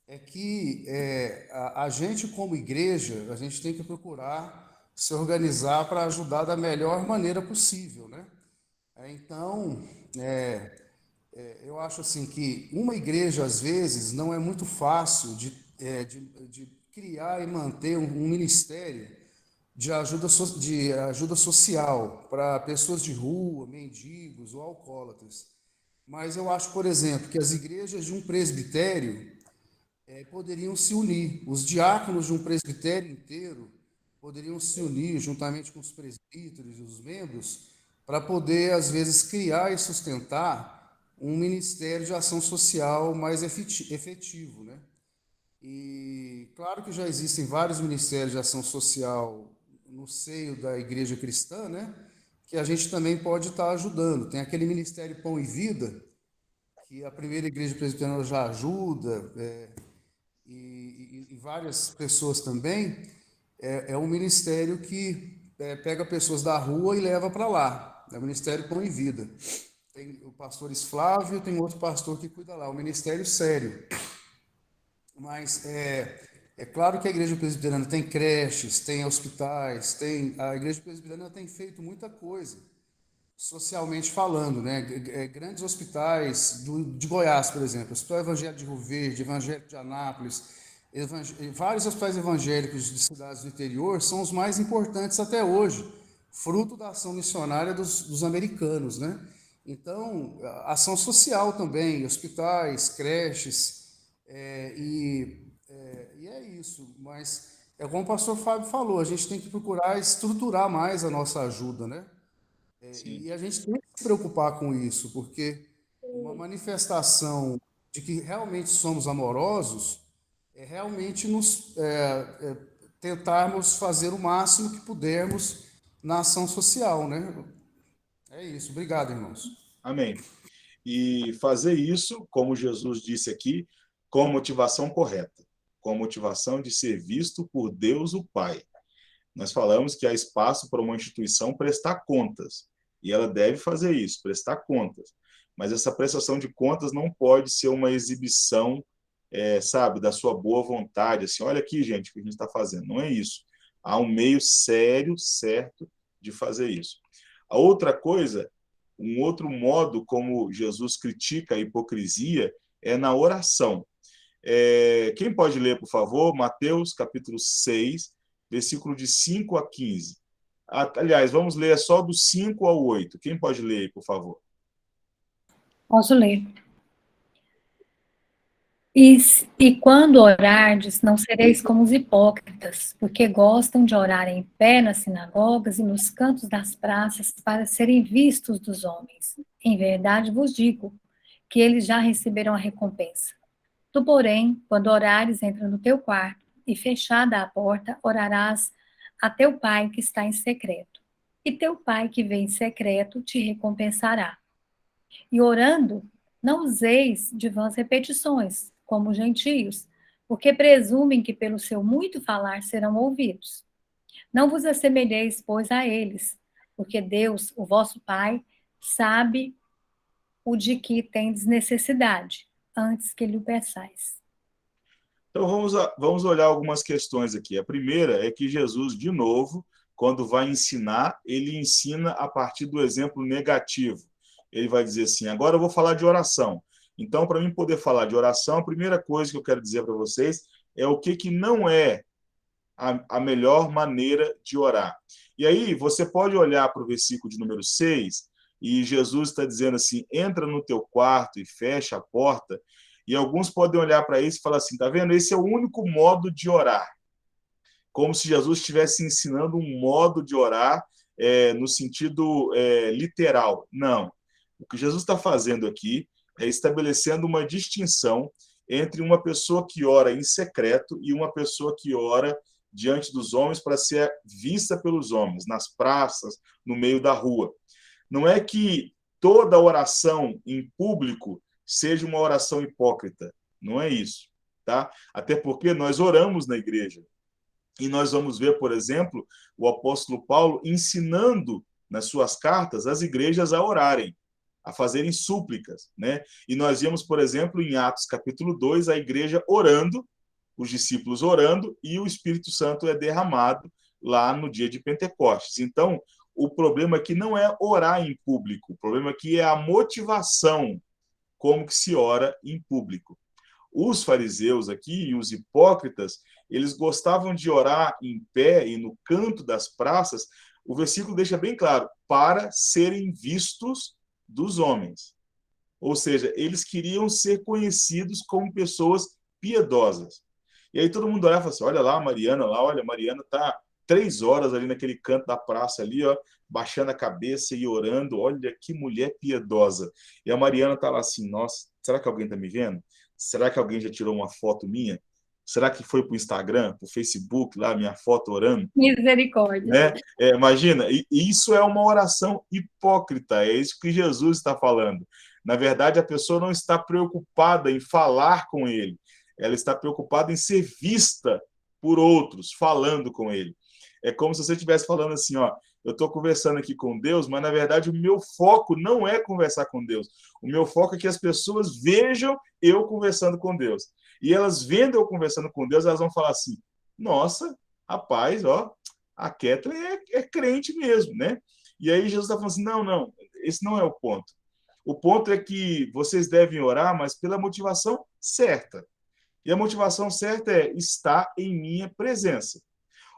é que a gente, como igreja, a gente tem que procurar se organizar para ajudar da melhor maneira possível, né? Então, eu acho assim que uma igreja, às vezes, não é muito fácil de criar e manter um ministério de ajuda social para pessoas de rua, mendigos ou alcoólatras. Mas eu acho, por exemplo, que as igrejas de um presbitério poderiam se unir. Os diáconos de um presbitério inteiro poderiam se unir juntamente com os presbíteros e os membros para poder, às vezes, criar e sustentar um ministério de ação social mais efetivo, né? E claro que já existem vários ministérios de ação social no seio da igreja cristã, né? Que a gente também pode estar ajudando. Tem aquele Ministério Pão e Vida, que a primeira igreja presbiteriana já ajuda, e várias pessoas também. É um ministério que pega pessoas da rua e leva para lá. É o Ministério Pão e Vida. Tem o pastor Flávio, tem outro pastor que cuida lá. O ministério sério. Mas é claro que a igreja presbiteriana tem creches, tem hospitais, a igreja presbiteriana tem feito muita coisa, socialmente falando, né? Grandes hospitais de Goiás, por exemplo, o Hospital Evangélico de Rio Verde, Evangélico de Anápolis, vários hospitais evangélicos de cidades do interior são os mais importantes até hoje, fruto da ação missionária dos americanos, né? Então, ação social também, hospitais, creches, e é isso. Mas, é como o pastor Fábio falou, a gente tem que procurar estruturar mais a nossa ajuda, né? Sim. E a gente tem que se preocupar com isso, porque uma manifestação de que realmente somos amorosos é realmente tentarmos fazer o máximo que pudermos na ação social, né? É isso. Obrigado, irmãos. Amém. E fazer isso, como Jesus disse aqui, com a motivação correta, com a motivação de ser visto por Deus o Pai. Nós falamos que há espaço para uma instituição prestar contas, e ela deve fazer isso, prestar contas. Mas essa prestação de contas não pode ser uma exibição, sabe, da sua boa vontade, assim, olha aqui, gente, o que a gente está fazendo. Não é isso. Há um meio sério, certo, de fazer isso. A outra coisa, um outro modo como Jesus critica a hipocrisia é na oração. Quem pode ler, por favor, Mateus capítulo 6, versículo de 5 a 15. Aliás, vamos ler só do 5 ao 8. Quem pode ler, por favor? Posso ler. E quando orardes, não sereis como os hipócritas, porque gostam de orar em pé nas sinagogas e nos cantos das praças para serem vistos dos homens. Em verdade vos digo que eles já receberam a recompensa. Tu, porém, quando orares, entra no teu quarto, e fechada a porta, orarás a teu pai que está em secreto. E teu pai que vem em secreto te recompensará. E orando, não useis de vãs repetições, como os gentios, porque presumem que pelo seu muito falar serão ouvidos. Não vos assemelheis, pois, a eles, porque Deus, o vosso Pai, sabe o de que tendes necessidade, antes que lhe o peçais. Então, vamos olhar algumas questões aqui. A primeira é que Jesus, de novo, quando vai ensinar, ele ensina a partir do exemplo negativo. Ele vai dizer assim, agora eu vou falar de oração. Então, para mim poder falar de oração, a primeira coisa que eu quero dizer para vocês é o que não é a melhor maneira de orar. E aí, você pode olhar para o versículo de número 6, e Jesus está dizendo assim, entra no teu quarto e fecha a porta, e alguns podem olhar para isso e falar assim, tá vendo? Esse é o único modo de orar. Como se Jesus estivesse ensinando um modo de orar no sentido literal. Não. O que Jesus está fazendo aqui é estabelecendo uma distinção entre uma pessoa que ora em secreto e uma pessoa que ora diante dos homens para ser vista pelos homens, nas praças, no meio da rua. Não é que toda oração em público seja uma oração hipócrita. Não é isso, tá? Até porque nós oramos na igreja. E nós vamos ver, por exemplo, o apóstolo Paulo ensinando nas suas cartas as igrejas a orarem, a fazerem súplicas, né? E nós vemos, por exemplo, em Atos capítulo 2, a igreja orando, os discípulos orando, e o Espírito Santo é derramado lá no dia de Pentecostes. Então, o problema aqui não é orar em público, o problema aqui é a motivação, como que se ora em público. Os fariseus aqui e os hipócritas, eles gostavam de orar em pé e no canto das praças, o versículo deixa bem claro, para serem vistos dos homens. Ou seja, eles queriam ser conhecidos como pessoas piedosas. E aí todo mundo olhava e falava assim, olha lá a Mariana, olha, a Mariana está 3 horas ali naquele canto da praça ali, ó, baixando a cabeça e orando, olha que mulher piedosa. E a Mariana está lá assim, nossa, será que alguém está me vendo? Será que alguém já tirou uma foto minha? Será que foi para o Instagram, para o Facebook, lá, minha foto orando? Misericórdia. Né? Imagina, isso é uma oração hipócrita, é isso que Jesus está falando. Na verdade, a pessoa não está preocupada em falar com ele, ela está preocupada em ser vista por outros, falando com ele. É como se você estivesse falando assim, ó, eu estou conversando aqui com Deus, mas na verdade o meu foco não é conversar com Deus. O meu foco é que as pessoas vejam eu conversando com Deus. E elas vendo eu conversando com Deus, elas vão falar assim, nossa, rapaz, ó, a Kathleen é crente mesmo, né? E aí Jesus está falando assim, não, esse não é o ponto. O ponto é que vocês devem orar, mas pela motivação certa. E a motivação certa é estar em minha presença.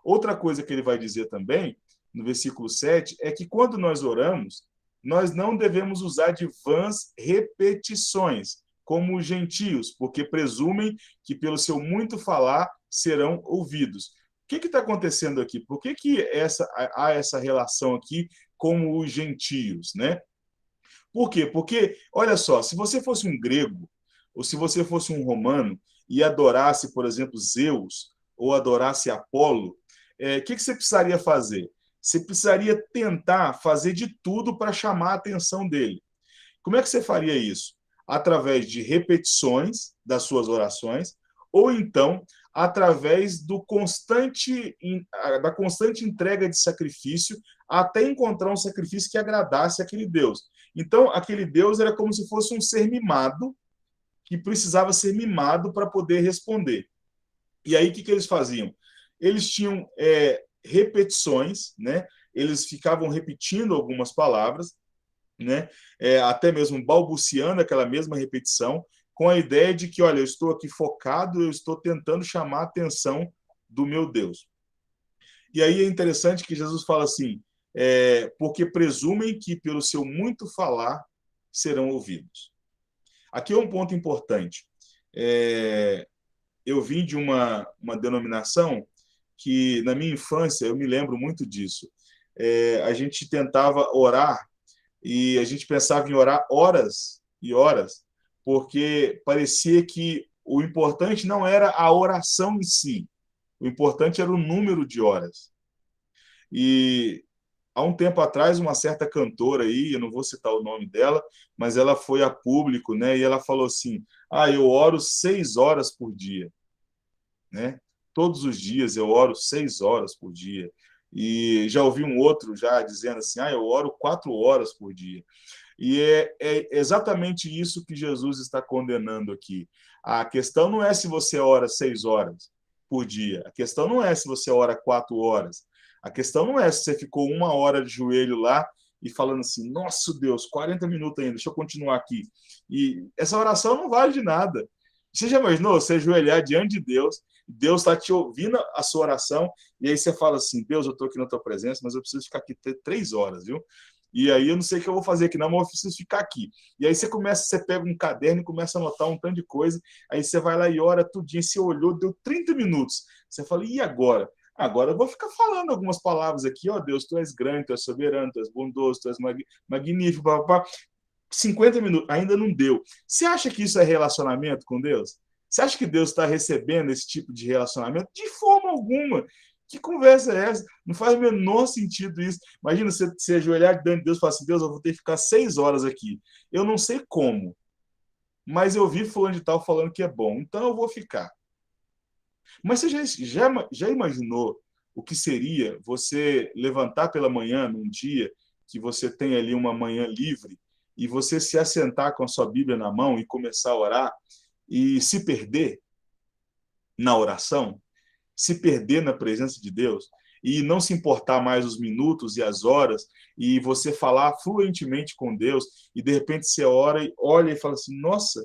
Outra coisa que ele vai dizer também, no versículo 7, é que quando nós oramos, nós não devemos usar de vãs repetições, como os gentios, porque presumem que pelo seu muito falar serão ouvidos. O que está acontecendo aqui? Por que há essa relação aqui com os gentios, né? Por quê? Porque, olha só, se você fosse um grego, ou se você fosse um romano, e adorasse, por exemplo, Zeus, ou adorasse Apolo, o que você precisaria fazer? Você precisaria tentar fazer de tudo para chamar a atenção dele. Como é que você faria isso? Através de repetições das suas orações, ou então através da constante entrega de sacrifício, até encontrar um sacrifício que agradasse aquele Deus. Então, aquele Deus era como se fosse um ser mimado, que precisava ser mimado para poder responder. E aí, o que eles faziam? Eles tinham repetições, né? Eles ficavam repetindo algumas palavras, né? Até mesmo balbuciando aquela mesma repetição, com a ideia de que, olha, eu estou aqui focado, eu estou tentando chamar a atenção do meu Deus. E aí é interessante que Jesus fala assim, porque presumem que pelo seu muito falar serão ouvidos. Aqui é um ponto importante. Eu vim de uma denominação que, na minha infância, eu me lembro muito disso. A gente tentava orar e a gente pensava em orar horas e horas, porque parecia que o importante não era a oração em si, o importante era o número de horas. E há um tempo atrás, uma certa cantora aí, eu não vou citar o nome dela, mas ela foi a público, né? E ela falou assim: eu oro 6 horas por dia, né? Todos os dias eu oro 6 horas por dia. E já ouvi um outro já dizendo assim: eu oro 4 horas por dia. E é exatamente isso que Jesus está condenando aqui. A questão não é se você ora 6 horas por dia. A questão não é se você ora 4 horas. A questão não é se você ficou 1 hora de joelho lá e falando assim, nossa Deus, 40 minutos ainda, deixa eu continuar aqui. E essa oração não vale de nada. Você já imaginou você ajoelhar diante de Deus, Deus está te ouvindo a sua oração, e aí você fala assim, Deus, eu estou aqui na tua presença, mas eu preciso ficar aqui 3 horas, viu? E aí eu não sei o que eu vou fazer aqui, não, mas eu preciso ficar aqui. E aí você pega um caderno e começa a anotar um tanto de coisa, aí você vai lá e ora tudinho, você olhou, deu 30 minutos. Você fala, e agora? Agora eu vou ficar falando algumas palavras aqui, Deus, tu és grande, tu és soberano, tu és bondoso, tu és magnífico, papá. 50 minutos, ainda não deu. Você acha que isso é relacionamento com Deus? Você acha que Deus está recebendo esse tipo de relacionamento? De forma alguma. Que conversa é essa? Não faz o menor sentido isso. Imagina você ajoelhar diante de Deus e falar assim, Deus, eu vou ter que ficar 6 horas aqui. Eu não sei como, mas eu vi fulano de tal falando que é bom, então eu vou ficar. Mas você já imaginou o que seria você levantar pela manhã num dia que você tem ali uma manhã livre e você se assentar com a sua Bíblia na mão e começar a orar e se perder na oração, se perder na presença de Deus e não se importar mais os minutos e as horas e você falar fluentemente com Deus e de repente você ora e olha e fala assim, nossa,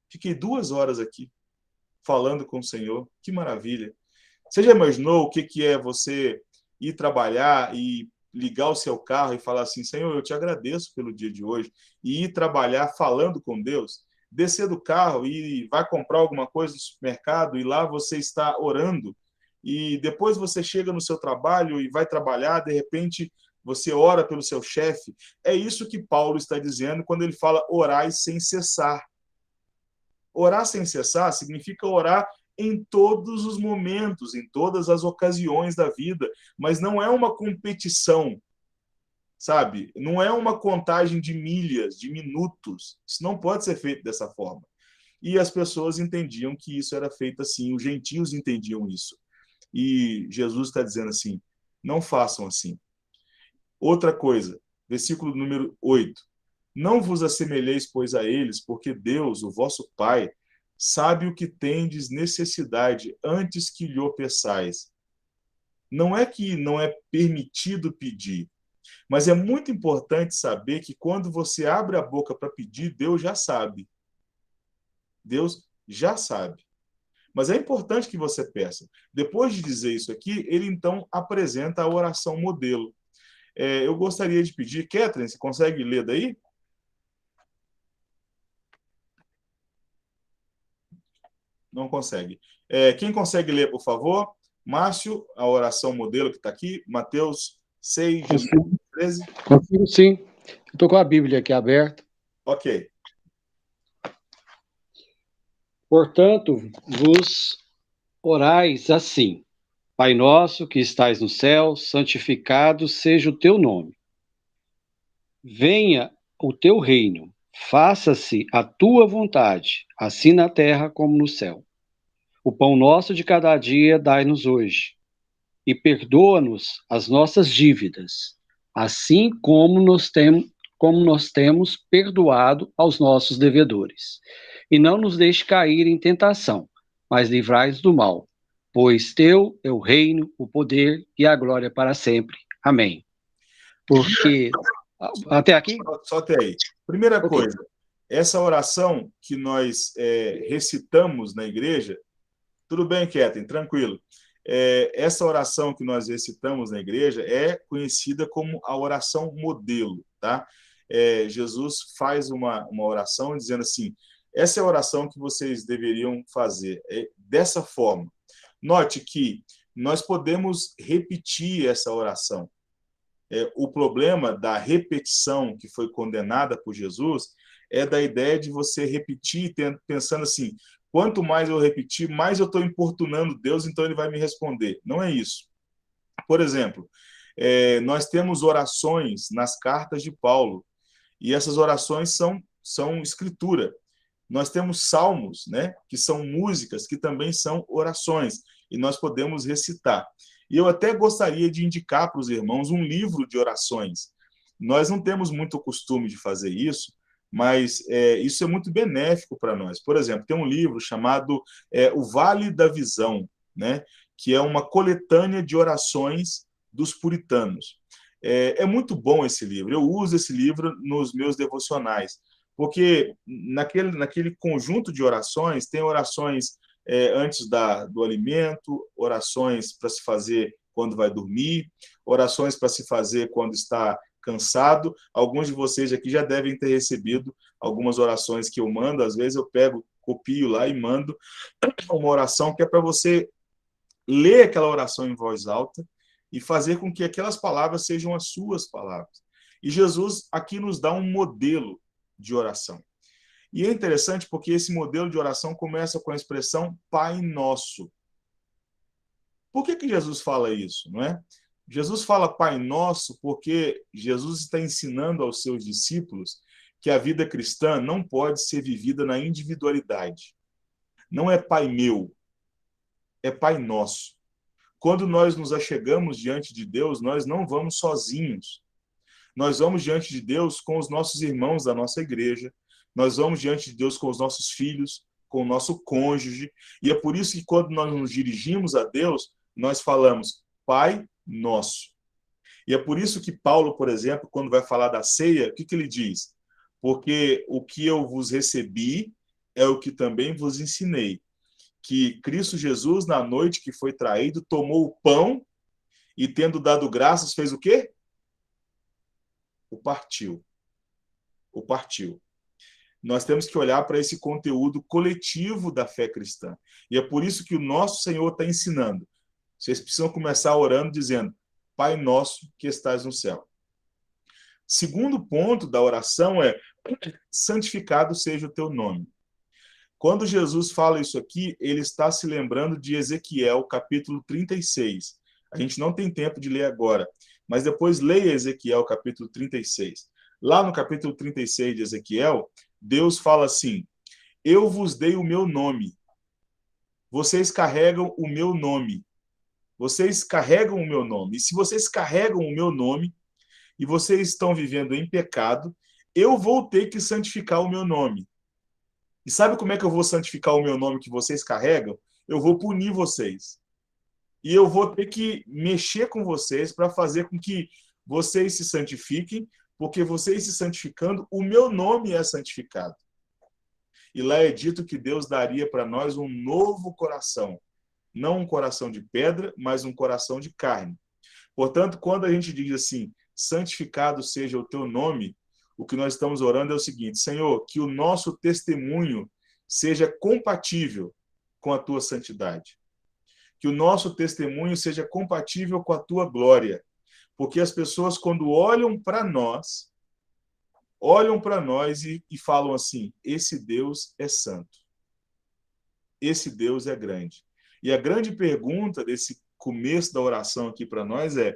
fiquei 2 horas aqui falando com o Senhor, que maravilha. Você já imaginou o que é você ir trabalhar e ligar o seu carro e falar assim, Senhor, eu te agradeço pelo dia de hoje, e ir trabalhar falando com Deus, descer do carro e vai comprar alguma coisa no supermercado e lá você está orando, e depois você chega no seu trabalho e vai trabalhar, de repente você ora pelo seu chefe. É isso que Paulo está dizendo quando ele fala orai sem cessar. Orar sem cessar significa orar em todos os momentos, em todas as ocasiões da vida, mas não é uma competição, sabe? Não é uma contagem de milhas, de minutos. Isso não pode ser feito dessa forma. E as pessoas entendiam que isso era feito assim, os gentios entendiam isso. E Jesus está dizendo assim, não façam assim. Outra coisa, versículo número 8. Não vos assemelheis, pois, a eles, porque Deus, o vosso Pai, sabe o que tendes necessidade antes que lhe o peçais. Não é que não é permitido pedir, mas é muito importante saber que quando você abre a boca para pedir, Deus já sabe. Deus já sabe. Mas é importante que você peça. Depois de dizer isso aqui, ele então apresenta a oração modelo. Eu gostaria de pedir, Catherine, você consegue ler daí? Não consegue. Quem consegue ler, por favor? Márcio, a oração modelo que está aqui, Mateus 6, Consigo. 13. Consigo, sim. Estou com a Bíblia aqui aberta. Ok. Portanto, vos orais assim: Pai nosso que estais no céu, santificado seja o teu nome. Venha o teu reino, faça-se a tua vontade, assim na terra como no céu. O pão nosso de cada dia dai-nos hoje, e perdoa-nos as nossas dívidas, assim como nós temos perdoado aos nossos devedores. E não nos deixe cair em tentação, mas livrai-nos do mal, pois teu é o reino, o poder e a glória para sempre. Amém. Porque até aqui? Só até aí. Primeira coisa, essa oração que nós recitamos na igreja, tudo bem, Catherine, tranquilo. Essa oração que nós recitamos na igreja é conhecida como a oração modelo, tá? Jesus faz uma oração dizendo assim, essa é a oração que vocês deveriam fazer, dessa forma. Note que nós podemos repetir essa oração. O problema da repetição que foi condenada por Jesus é da ideia de você repetir pensando assim, quanto mais eu repetir, mais eu estou importunando Deus, então ele vai me responder. Não é isso. Por exemplo, nós temos orações nas cartas de Paulo, e essas orações são escritura. Nós temos salmos, né, que são músicas, que também são orações, e nós podemos recitar. E eu até gostaria de indicar para os irmãos um livro de orações. Nós não temos muito costume de fazer isso, mas isso é muito benéfico para nós. Por exemplo, tem um livro chamado O Vale da Visão, né, que é uma coletânea de orações dos puritanos. É muito bom esse livro. Eu uso esse livro nos meus devocionais, porque naquele conjunto de orações, tem orações antes do alimento, orações para se fazer quando vai dormir, orações para se fazer quando está cansado. Alguns de vocês aqui já devem ter recebido algumas orações que eu mando. Às vezes eu pego, copio lá e mando uma oração que é para você ler aquela oração em voz alta e fazer com que aquelas palavras sejam as suas palavras. E Jesus aqui nos dá um modelo de oração. E é interessante porque esse modelo de oração começa com a expressão Pai Nosso. Por que Jesus fala isso, não é? Jesus fala Pai Nosso porque Jesus está ensinando aos seus discípulos que a vida cristã não pode ser vivida na individualidade. Não é Pai meu, é Pai Nosso. Quando nós nos achegamos diante de Deus, nós não vamos sozinhos. Nós vamos diante de Deus com os nossos irmãos da nossa igreja, nós vamos diante de Deus com os nossos filhos, com o nosso cônjuge, e é por isso que quando nós nos dirigimos a Deus, nós falamos Pai Nosso. E é por isso que Paulo, por exemplo, quando vai falar da ceia, o que ele diz? Porque o que eu vos recebi é o que também vos ensinei, que Cristo Jesus, na noite que foi traído, tomou o pão e, tendo dado graças, fez o quê? O partiu. O partiu. Nós temos que olhar para esse conteúdo coletivo da fé cristã. E é por isso que o nosso Senhor está ensinando. Vocês precisam começar orando dizendo, Pai nosso que estás no céu. Segundo ponto da oração é, santificado seja o teu nome. Quando Jesus fala isso aqui, ele está se lembrando de Ezequiel, capítulo 36. A gente não tem tempo de ler agora, mas depois leia Ezequiel, capítulo 36. Lá no capítulo 36 de Ezequiel, Deus fala assim, eu vos dei o meu nome, vocês carregam o meu nome, vocês carregam o meu nome, e se vocês carregam o meu nome, e vocês estão vivendo em pecado, eu vou ter que santificar o meu nome. E sabe como é que eu vou santificar o meu nome que vocês carregam? Eu vou punir vocês. E eu vou ter que mexer com vocês para fazer com que vocês se santifiquem, porque vocês se santificando, o meu nome é santificado. E lá é dito que Deus daria para nós um novo coração. Não um coração de pedra, mas um coração de carne. Portanto, quando a gente diz assim, santificado seja o teu nome, o que nós estamos orando é o seguinte: Senhor, que o nosso testemunho seja compatível com a tua santidade. Que o nosso testemunho seja compatível com a tua glória. Porque as pessoas, quando olham para nós e falam assim: esse Deus é santo. Esse Deus é grande. E a grande pergunta desse começo da oração aqui para nós é: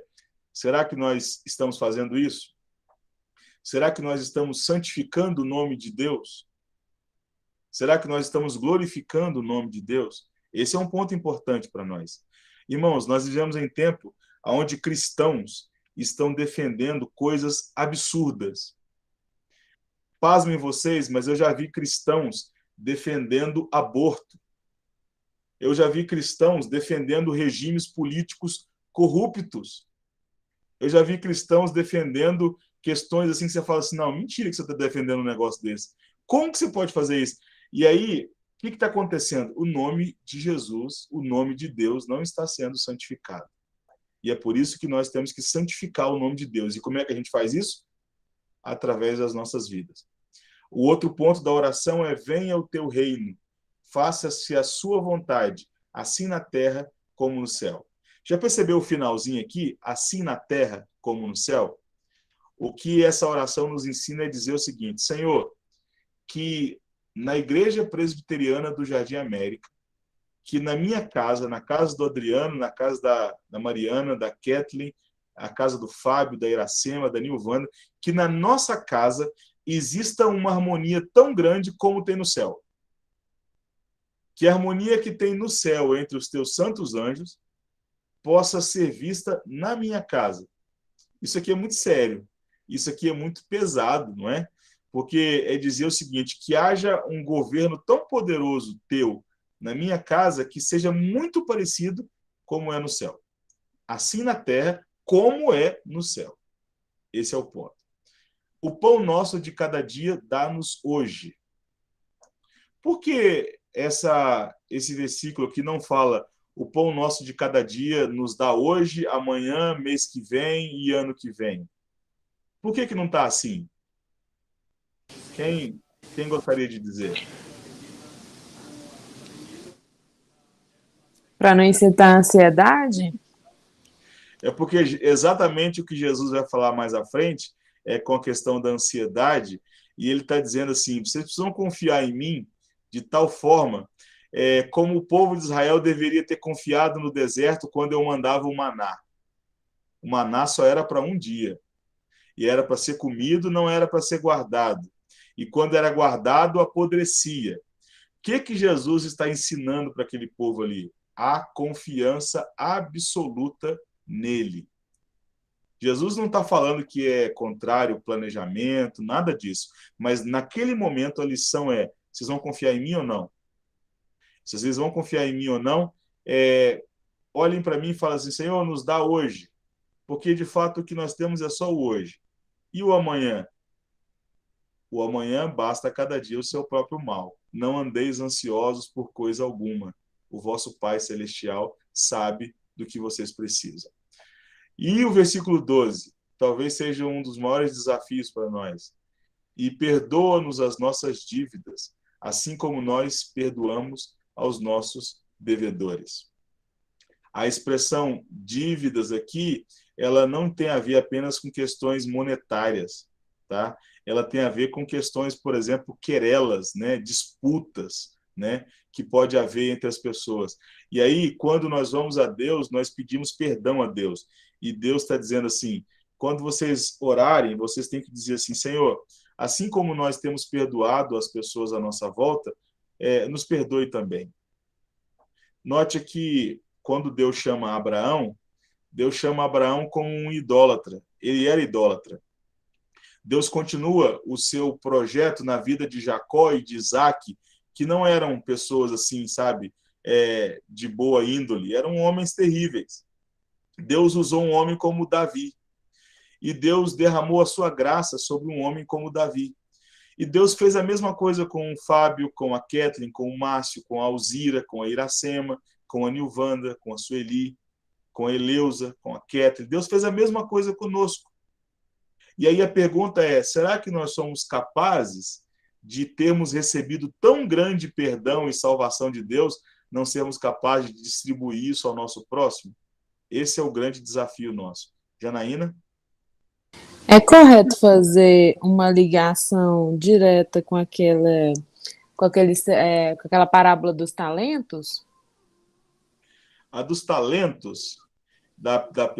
será que nós estamos fazendo isso? Será que nós estamos santificando o nome de Deus? Será que nós estamos glorificando o nome de Deus? Esse é um ponto importante para nós. Irmãos, nós vivemos em tempo onde cristãos estão defendendo coisas absurdas. Pasmem vocês, mas eu já vi cristãos defendendo aborto. Eu já vi cristãos defendendo regimes políticos corruptos. Eu já vi cristãos defendendo questões assim que você fala assim: não, mentira que você está defendendo um negócio desse. Como que você pode fazer isso? E aí, o que está acontecendo? O nome de Jesus, o nome de Deus não está sendo santificado. E é por isso que nós temos que santificar o nome de Deus. E como é que a gente faz isso? Através das nossas vidas. O outro ponto da oração é: venha o teu reino, faça-se a sua vontade, assim na terra como no céu. Já percebeu o finalzinho aqui? Assim na terra como no céu? O que essa oração nos ensina é dizer o seguinte: Senhor, que na Igreja Presbiteriana do Jardim América, que na minha casa, na casa do Adriano, na casa da Mariana, da Kathleen, a casa do Fábio, da Iracema, da Nilvana, que na nossa casa exista uma harmonia tão grande como tem no céu. Que a harmonia que tem no céu entre os teus santos anjos possa ser vista na minha casa. Isso aqui é muito sério. Isso aqui é muito pesado, não é? Porque é dizer o seguinte: que haja um governo tão poderoso teu na minha casa que seja muito parecido como é no céu. Assim na terra como é no céu. Esse é o ponto. O pão nosso de cada dia dá-nos hoje. Por que esse versículo aqui não fala: o pão nosso de cada dia nos dá hoje, amanhã, mês que vem e ano que vem? Por que não está assim? Quem gostaria de dizer? Para não incitar a ansiedade? É porque exatamente o que Jesus vai falar mais à frente é com a questão da ansiedade, e ele está dizendo assim: vocês precisam confiar em mim de tal forma como o povo de Israel deveria ter confiado no deserto quando eu mandava o maná. O maná só era para um dia, e era para ser comido, não era para ser guardado. E quando era guardado, apodrecia. O que Jesus está ensinando para aquele povo ali? A confiança absoluta nele. Jesus não está falando que é contrário ao planejamento, nada disso. Mas naquele momento a lição é: vocês vão confiar em mim ou não? Se vocês vão confiar em mim ou não, olhem para mim e falem assim: Senhor, nos dá hoje. Porque de fato o que nós temos é só o hoje. E o amanhã? O amanhã basta cada dia o seu próprio mal. Não andeis ansiosos por coisa alguma. O vosso Pai Celestial sabe do que vocês precisam. E o versículo 12, talvez seja um dos maiores desafios para nós. E perdoa-nos as nossas dívidas, assim como nós perdoamos aos nossos devedores. A expressão dívidas aqui, ela não tem a ver apenas com questões monetárias, tá? Ela tem a ver com questões, por exemplo, querelas, né? Disputas, né? Que pode haver entre as pessoas. E aí, quando nós vamos a Deus, nós pedimos perdão a Deus. E Deus está dizendo assim: quando vocês orarem, vocês têm que dizer assim: Senhor, assim como nós temos perdoado as pessoas à nossa volta, nos perdoe também. Note que quando Deus chama Abraão como um idólatra. Ele era idólatra. Deus continua o seu projeto na vida de Jacó e de Isaac, que não eram pessoas assim, sabe, de boa índole, eram homens terríveis. Deus usou um homem como Davi. E Deus derramou a sua graça sobre um homem como Davi. E Deus fez a mesma coisa com o Fábio, com a Kathleen, com o Márcio, com a Alzira, com a Iracema, com a Nilvanda, com a Sueli, com a Eleusa, com a Kathleen. Deus fez a mesma coisa conosco. E aí a pergunta é, será que nós somos capazes de termos recebido tão grande perdão e salvação de Deus, não sermos capazes de distribuir isso ao nosso próximo? Esse é o grande desafio nosso. Janaína? É correto fazer uma ligação direta com aquela parábola dos talentos? A dos talentos,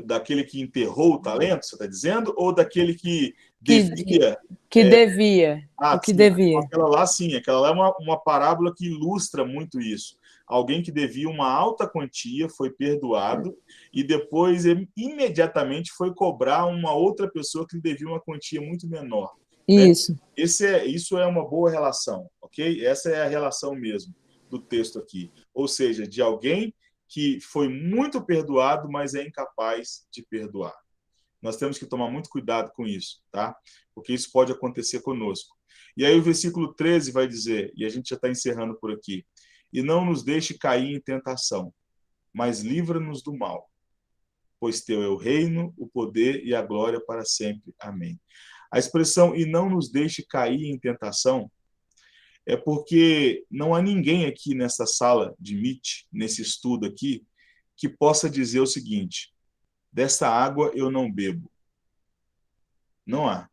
daquele que enterrou o talento, você está dizendo? Ou daquele que devia? Que devia. O que Sim, devia. aquela lá sim, aquela lá é uma parábola que ilustra muito isso. Alguém que devia uma alta quantia foi perdoado e depois imediatamente foi cobrar uma outra pessoa que lhe devia uma quantia muito menor. Né? Isso. Isso é uma boa relação, ok? Essa é a relação mesmo do texto aqui. Ou seja, de alguém que foi muito perdoado, mas é incapaz de perdoar. Nós temos que tomar muito cuidado com isso, tá? Porque isso pode acontecer conosco. E aí o versículo 13 vai dizer, e a gente já está encerrando por aqui, e não nos deixe cair em tentação, mas livra-nos do mal, pois teu é o reino, o poder e a glória para sempre. Amém. A expressão e não nos deixe cair em tentação é porque não há ninguém aqui nessa sala de MIT, nesse estudo aqui, que possa dizer o seguinte, dessa água eu não bebo. Não há.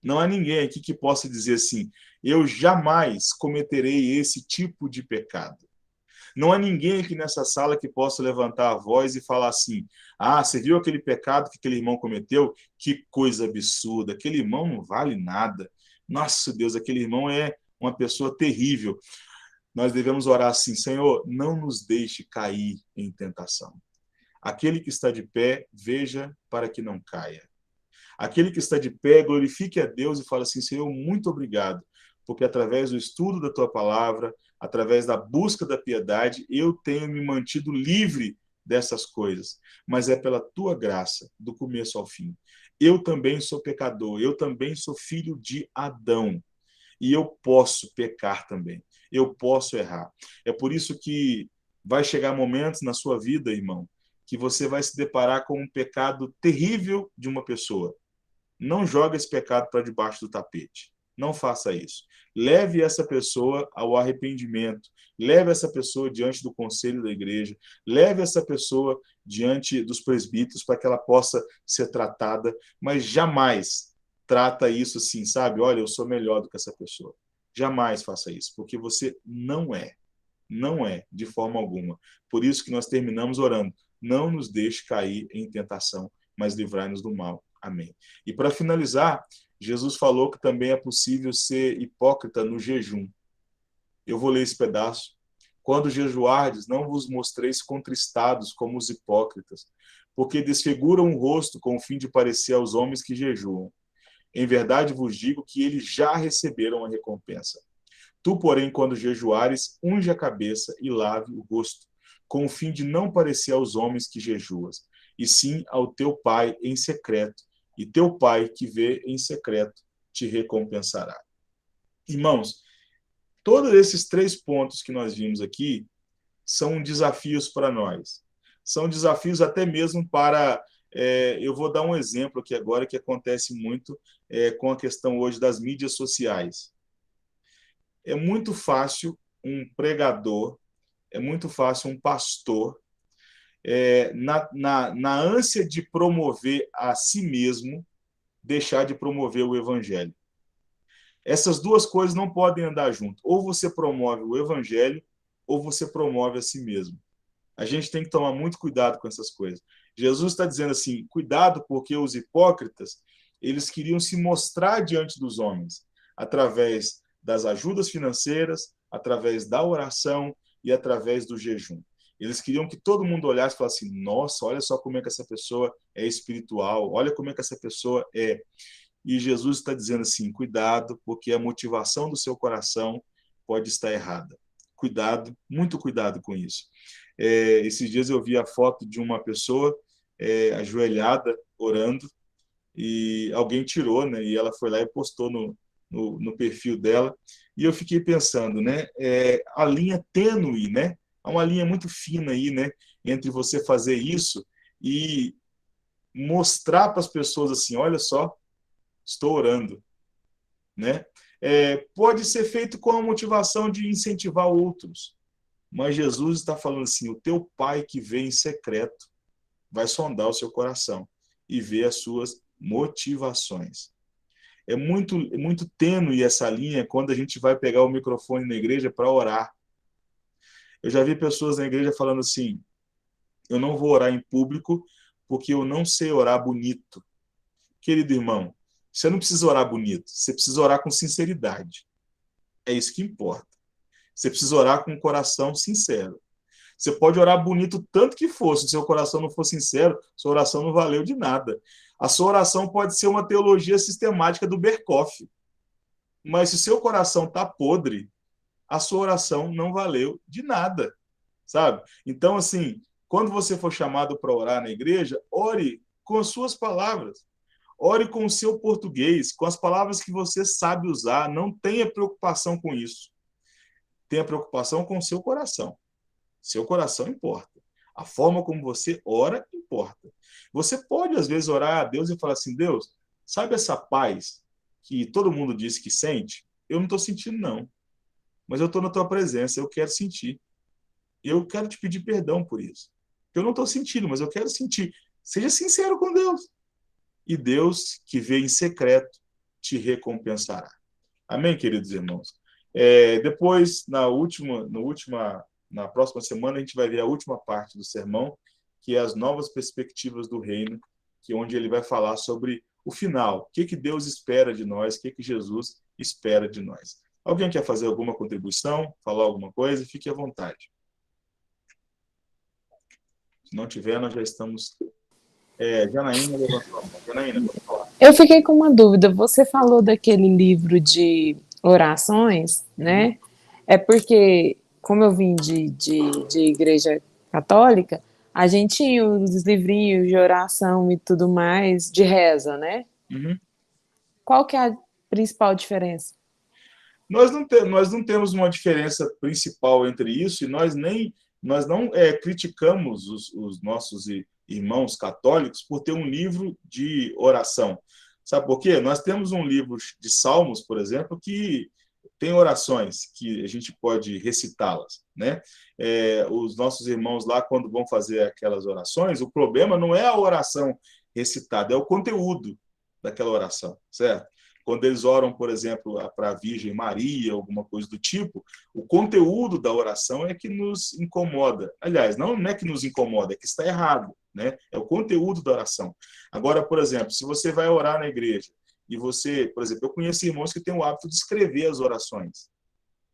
Não há ninguém aqui que possa dizer assim, eu jamais cometerei esse tipo de pecado. Não há ninguém aqui nessa sala que possa levantar a voz e falar assim, você viu aquele pecado que aquele irmão cometeu? Que coisa absurda, aquele irmão não vale nada. Nossa Deus, aquele irmão é uma pessoa terrível. Nós devemos orar assim, Senhor, não nos deixe cair em tentação. Aquele que está de pé, veja para que não caia. Aquele que está de pé, glorifique a Deus e fala assim, Senhor, muito obrigado, porque através do estudo da tua palavra, através da busca da piedade, eu tenho me mantido livre dessas coisas, mas é pela tua graça, do começo ao fim. Eu também sou pecador, eu também sou filho de Adão, e eu posso pecar também, eu posso errar. É por isso que vai chegar momentos na sua vida, irmão, que você vai se deparar com um pecado terrível de uma pessoa. Não jogue esse pecado para debaixo do tapete. Não faça isso. Leve essa pessoa ao arrependimento. Leve essa pessoa diante do conselho da igreja. Leve essa pessoa diante dos presbíteros para que ela possa ser tratada. Mas jamais trata isso assim, sabe? Olha, eu sou melhor do que essa pessoa. Jamais faça isso, porque você não é. Não é, de forma alguma. Por isso que nós terminamos orando. Não nos deixe cair em tentação, mas livrai-nos do mal. Amém. E para finalizar, Jesus falou que também é possível ser hipócrita no jejum. Eu vou ler esse pedaço. Quando jejuardes, não vos mostreis contristados como os hipócritas, porque desfiguram o rosto com o fim de parecer aos homens que jejuam. Em verdade vos digo que eles já receberam a recompensa. Tu, porém, quando jejuares, unge a cabeça e lave o rosto, com o fim de não parecer aos homens que jejuas, e sim ao teu Pai em secreto, e teu Pai que vê em secreto te recompensará. Irmãos, todos esses 3 pontos que nós vimos aqui são desafios para nós. São desafios até mesmo para... eu vou dar um exemplo aqui agora que acontece muito com a questão hoje das mídias sociais. É muito fácil um pregador, é muito fácil um pastor, na ânsia de promover a si mesmo, deixar de promover o evangelho. Essas duas coisas não podem andar junto. Ou você promove o evangelho, ou você promove a si mesmo. A gente tem que tomar muito cuidado com essas coisas. Jesus está dizendo assim, cuidado porque os hipócritas, eles queriam se mostrar diante dos homens, através das ajudas financeiras, através da oração e através do jejum. Eles queriam que todo mundo olhasse e falasse assim, nossa, olha só como é que essa pessoa é espiritual, olha como é que essa pessoa é. E Jesus está dizendo assim, cuidado, porque a motivação do seu coração pode estar errada. Cuidado, muito cuidado com isso. Esses dias eu vi a foto de uma pessoa ajoelhada, orando, e alguém tirou, né? E ela foi lá e postou no perfil dela. E eu fiquei pensando, né? A linha tênue, né? Há uma linha muito fina aí, né? Entre você fazer isso e mostrar para as pessoas assim, olha só, estou orando, né? Pode ser feito com a motivação de incentivar outros, mas Jesus está falando assim, o teu pai que vê em secreto vai sondar o seu coração e ver as suas motivações. É muito tênue essa linha quando a gente vai pegar o microfone na igreja para orar. Eu já vi pessoas na igreja falando assim, eu não vou orar em público porque eu não sei orar bonito. Querido irmão, você não precisa orar bonito, você precisa orar com sinceridade. É isso que importa. Você precisa orar com um coração sincero. Você pode orar bonito tanto que for, se o seu coração não for sincero, sua oração não valeu de nada. A sua oração pode ser uma teologia sistemática do Berkoff, mas se o seu coração está podre, a sua oração não valeu de nada, sabe? Então, assim, quando você for chamado para orar na igreja, ore com as suas palavras. Ore com o seu português, com as palavras que você sabe usar. Não tenha preocupação com isso. Tenha preocupação com o seu coração. Seu coração importa. A forma como você ora importa. Você pode, às vezes, orar a Deus e falar assim, Deus, sabe essa paz que todo mundo diz que sente? Eu não estou sentindo, não. Mas eu estou na tua presença, eu quero sentir. Eu quero te pedir perdão por isso. Eu não estou sentindo, mas eu quero sentir. Seja sincero com Deus. E Deus, que vê em secreto, te recompensará. Amém, queridos irmãos? Depois, na próxima semana, a gente vai ver a última parte do sermão, que é as novas perspectivas do reino, que é onde ele vai falar sobre o final. O que Deus espera de nós, o que Jesus espera de nós. Alguém quer fazer alguma contribuição, falar alguma coisa? Fique à vontade. Se não tiver, nós já estamos... Janaína levantou a mão. Janaína, pode falar. Eu fiquei com uma dúvida. Você falou daquele livro de orações, né? É porque, como eu vim de igreja católica, a gente tinha os livrinhos de oração e tudo mais, de reza, né? Uhum. Qual que é a principal diferença? Nós não temos uma diferença principal entre isso e nós não criticamos os nossos irmãos católicos por ter um livro de oração. Sabe por quê? Nós temos um livro de Salmos, por exemplo, que tem orações que a gente pode recitá-las, né? Os nossos irmãos lá, quando vão fazer aquelas orações, o problema não é a oração recitada, é o conteúdo daquela oração, certo? Quando eles oram, por exemplo, para a Virgem Maria, alguma coisa do tipo, o conteúdo da oração é que nos incomoda. Aliás, não é que nos incomoda, é que está errado, né? É o conteúdo da oração. Agora, por exemplo, se você vai orar na igreja e você, por exemplo, eu conheço irmãos que têm o hábito de escrever as orações.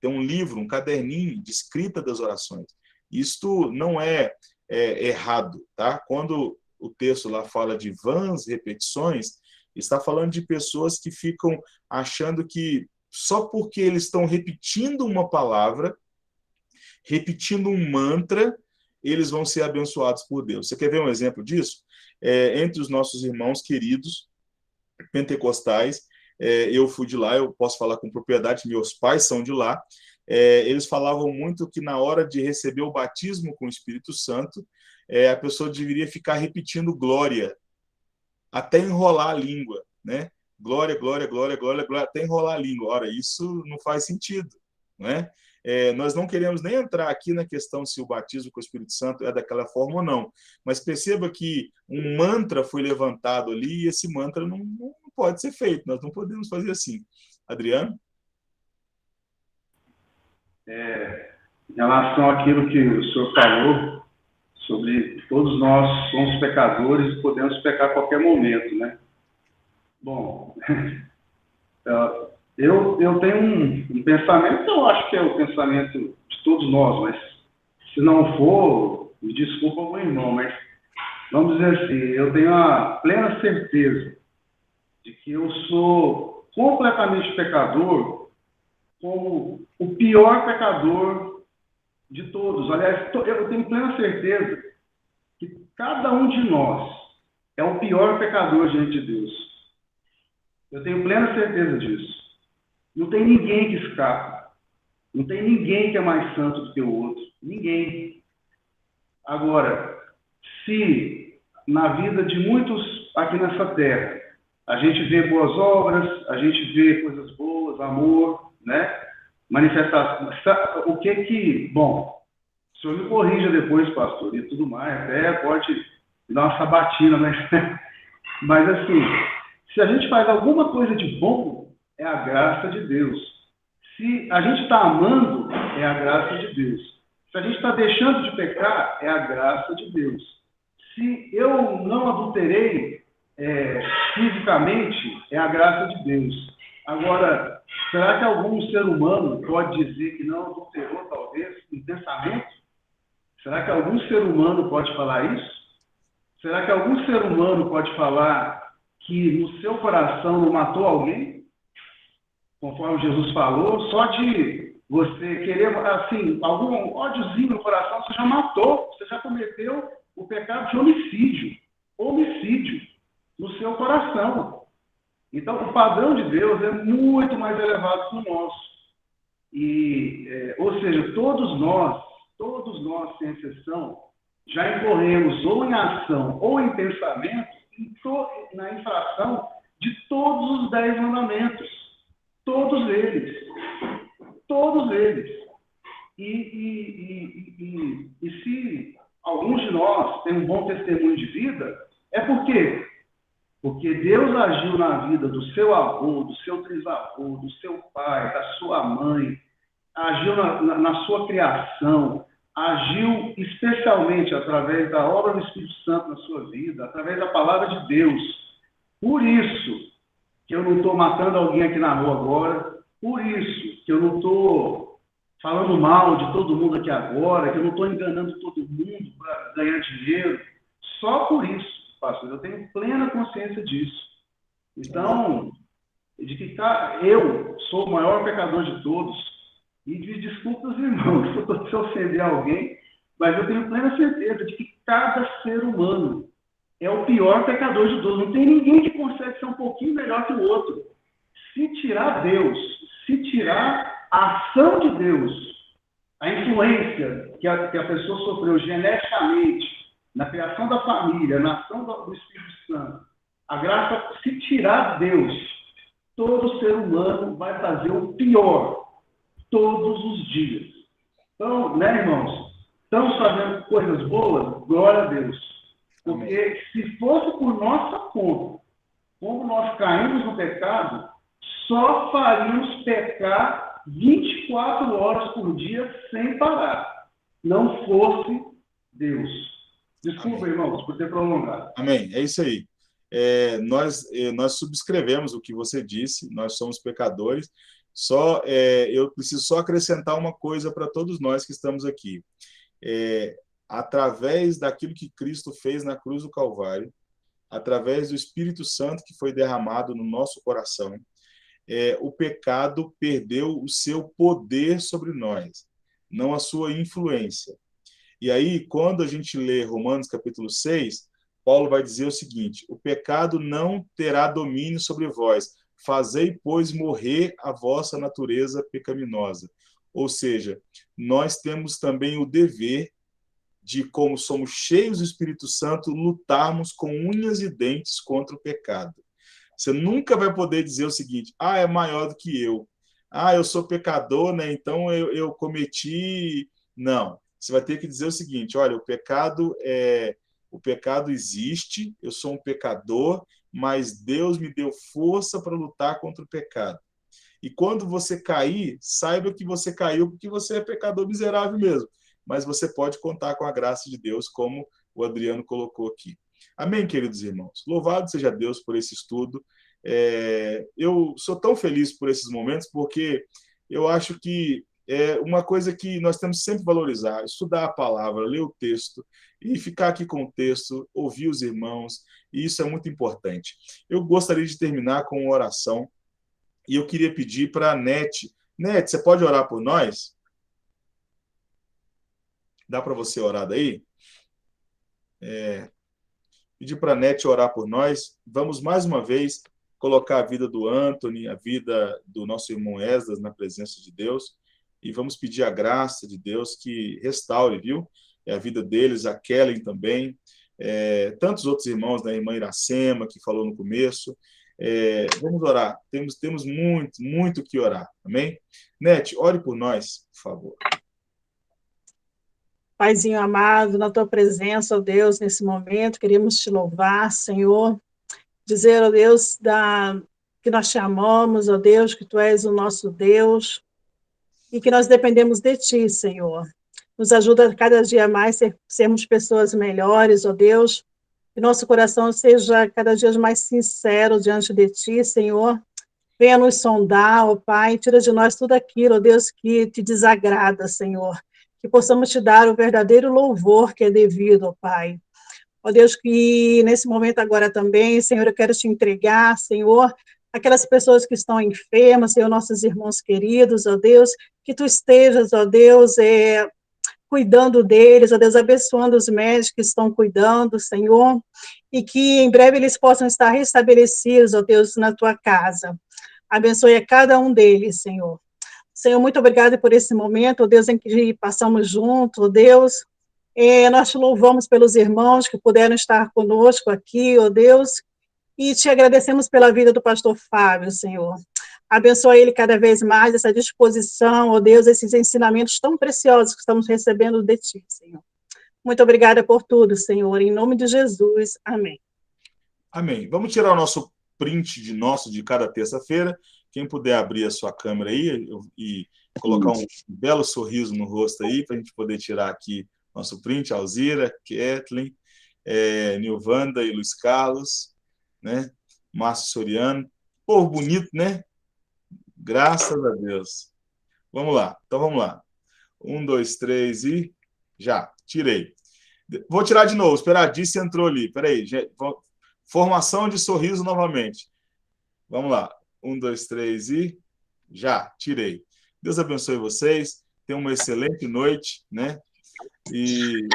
Tem um livro, um caderninho de escrita das orações. Isto não é errado, tá? Quando o texto lá fala de vãs repetições, está falando de pessoas que ficam achando que só porque eles estão repetindo uma palavra, repetindo um mantra, eles vão ser abençoados por Deus. Você quer ver um exemplo disso? Entre os nossos irmãos queridos pentecostais, eu fui de lá, eu posso falar com propriedade, meus pais são de lá, eles falavam muito que na hora de receber o batismo com o Espírito Santo, a pessoa deveria ficar repetindo glória, até enrolar a língua, né? Glória, glória, glória, glória, glória, até enrolar a língua. Ora, isso não faz sentido, né? Nós não queremos nem entrar aqui na questão se o batismo com o Espírito Santo é daquela forma ou não, mas perceba que um mantra foi levantado ali e esse mantra não pode ser feito, nós não podemos fazer assim. Adriano? Em relação àquilo que o senhor falou, sobre todos nós somos pecadores e podemos pecar a qualquer momento, né? Bom, eu tenho um pensamento, eu acho que é o pensamento de todos nós, mas se não for, me desculpa meu irmão, mas vamos dizer assim, eu tenho a plena certeza de que eu sou completamente pecador, como o pior pecador de todos. Aliás, eu tenho plena certeza que cada um de nós é o pior pecador diante de Deus. Eu tenho plena certeza disso. Não tem ninguém que escapa. Não tem ninguém que é mais santo do que o outro. Ninguém. Agora, se na vida de muitos aqui nessa terra a gente vê boas obras, a gente vê coisas boas, amor, né? Manifestação. O que... Bom, o senhor me corrija depois, pastor, e tudo mais, até pode dar uma sabatina, mas assim, se a gente faz alguma coisa de bom, é a graça de Deus. Se a gente está amando, é a graça de Deus. Se a gente está deixando de pecar, é a graça de Deus. Se eu não adulterei fisicamente, é a graça de Deus. Agora, será que algum ser humano pode dizer que não adulterou, talvez, em pensamento? Será que algum ser humano pode falar isso? Será que algum ser humano pode falar que no seu coração não matou alguém? Conforme Jesus falou, só de você querer, assim, algum ódiozinho no coração, você já matou, você já cometeu o pecado de homicídio. Homicídio no seu coração. Então, o padrão de Deus é muito mais elevado que o nosso. Ou seja, todos nós, sem exceção, já incorremos ou em ação ou em pensamento na infração de todos os 10 mandamentos. Todos eles. Todos eles. E se alguns de nós têm um bom testemunho de vida, é por quê? Porque Deus agiu na vida do seu avô, do seu trisavô, do seu pai, da sua mãe, agiu na sua criação, agiu especialmente através da obra do Espírito Santo na sua vida, através da palavra de Deus. Por isso que eu não estou matando alguém aqui na rua agora, por isso que eu não estou falando mal de todo mundo aqui agora, que eu não estou enganando todo mundo para ganhar dinheiro, só por isso. Pastor, eu tenho plena consciência disso. Então, de que eu sou o maior pecador de todos, e de desculpas, irmãos, se eu ofender alguém, mas eu tenho plena certeza de que cada ser humano é o pior pecador de todos. Não tem ninguém que consegue ser um pouquinho melhor que o outro. Se tirar Deus, se tirar a ação de Deus, a influência que a pessoa sofreu geneticamente, na criação da família, na ação do Espírito Santo, a graça, se tirar Deus, todo ser humano vai fazer o pior todos os dias. Então, né, irmãos? Estamos fazendo coisas boas? Glória a Deus. Porque se fosse por nossa conta, como nós caímos no pecado, só faríamos pecar 24 horas por dia sem parar. Não fosse Deus. Desculpa, amém, irmãos, por ter prolongado. Amém. É isso aí. Nós subscrevemos o que você disse, nós somos pecadores. Eu preciso só acrescentar uma coisa para todos nós que estamos aqui. Através daquilo que Cristo fez na cruz do Calvário, através do Espírito Santo que foi derramado no nosso coração, o pecado perdeu o seu poder sobre nós, não a sua influência. E aí, quando a gente lê Romanos capítulo 6, Paulo vai dizer o seguinte: o pecado não terá domínio sobre vós, fazei, pois, morrer a vossa natureza pecaminosa. Ou seja, nós temos também o dever de, como somos cheios do Espírito Santo, lutarmos com unhas e dentes contra o pecado. Você nunca vai poder dizer o seguinte: é maior do que eu. Eu sou pecador, né? Então eu cometi... Não. Você vai ter que dizer o seguinte: olha, o pecado existe, eu sou um pecador, mas Deus me deu força para lutar contra o pecado. E quando você cair, saiba que você caiu porque você é pecador miserável mesmo. Mas você pode contar com a graça de Deus, como o Adriano colocou aqui. Amém, queridos irmãos? Louvado seja Deus por esse estudo. Eu sou tão feliz por esses momentos, porque eu acho que é uma coisa que nós temos sempre que valorizar: estudar a palavra, ler o texto e ficar aqui com o texto, ouvir os irmãos, e isso é muito importante. Eu gostaria de terminar com uma oração, e eu queria pedir para a Nete. Nete, você pode orar por nós? Dá para você orar daí? Pedir para a Nete orar por nós. Vamos mais uma vez colocar a vida do Anthony, a vida do nosso irmão Esdras na presença de Deus, e vamos pedir a graça de Deus que restaure, viu? A vida deles, a Kellen também, tantos outros irmãos, né? A irmã Iracema, que falou no começo, Vamos orar. Temos muito que orar. Amém? Nete, ore por nós, por favor. Paizinho amado, na tua presença, ó Deus, nesse momento, queremos te louvar, Senhor, dizer, ó Deus, que nós te amamos, ó Deus, que tu és o nosso Deus e que nós dependemos de ti, Senhor. Nos ajuda cada dia mais a sermos pessoas melhores, ó Deus, que nosso coração seja cada dia mais sincero diante de ti, Senhor. Venha nos sondar, ó Pai, tira de nós tudo aquilo, ó Deus, que te desagrada, Senhor. Que possamos te dar o verdadeiro louvor que é devido, ó Pai. Ó Deus, que nesse momento agora também, Senhor, eu quero te entregar, Senhor, aquelas pessoas que estão enfermas, Senhor, nossos irmãos queridos, ó Deus, que tu estejas, ó Deus, cuidando deles, ó Deus, abençoando os médicos que estão cuidando, Senhor, e que em breve eles possam estar restabelecidos, ó Deus, na tua casa. Abençoe a cada um deles, Senhor. Senhor, muito obrigada por esse momento, ó Deus, em que passamos juntos, ó Deus. Nós te louvamos pelos irmãos que puderam estar conosco aqui, ó Deus, e te agradecemos pela vida do pastor Fábio, Senhor. Abençoa ele cada vez mais, essa disposição, ó Deus, esses ensinamentos tão preciosos que estamos recebendo de ti, Senhor. Muito obrigada por tudo, Senhor, em nome de Jesus, amém. Amém. Vamos tirar o nosso print de cada terça-feira. Quem puder abrir a sua câmera aí e colocar um belo sorriso no rosto aí, para a gente poder tirar aqui nosso print, Alzira, Kathleen, Nilvanda e Luiz Carlos, né? Márcio Soriano. Povo bonito, né? Graças a Deus. Vamos lá. Então, vamos lá. 1, 2, 3 e... Já. Tirei. Vou tirar de novo. Espera, a Disse entrou ali. Espera aí. Formação de sorriso novamente. Vamos lá. 1, 2, 3 e... Já. Tirei. Deus abençoe vocês. Tenham uma excelente noite, né? E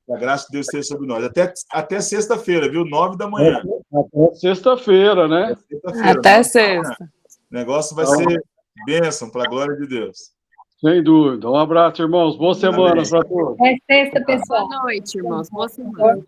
a graça de Deus esteja sobre nós. Até sexta-feira, viu? 9 da manhã. Até sexta-feira, né? Até sexta. O negócio vai ser bênção, para a glória de Deus. Sem dúvida. Um abraço, irmãos. Boa semana para todos. É sexta, pessoal. Boa noite, irmãos. Boa semana.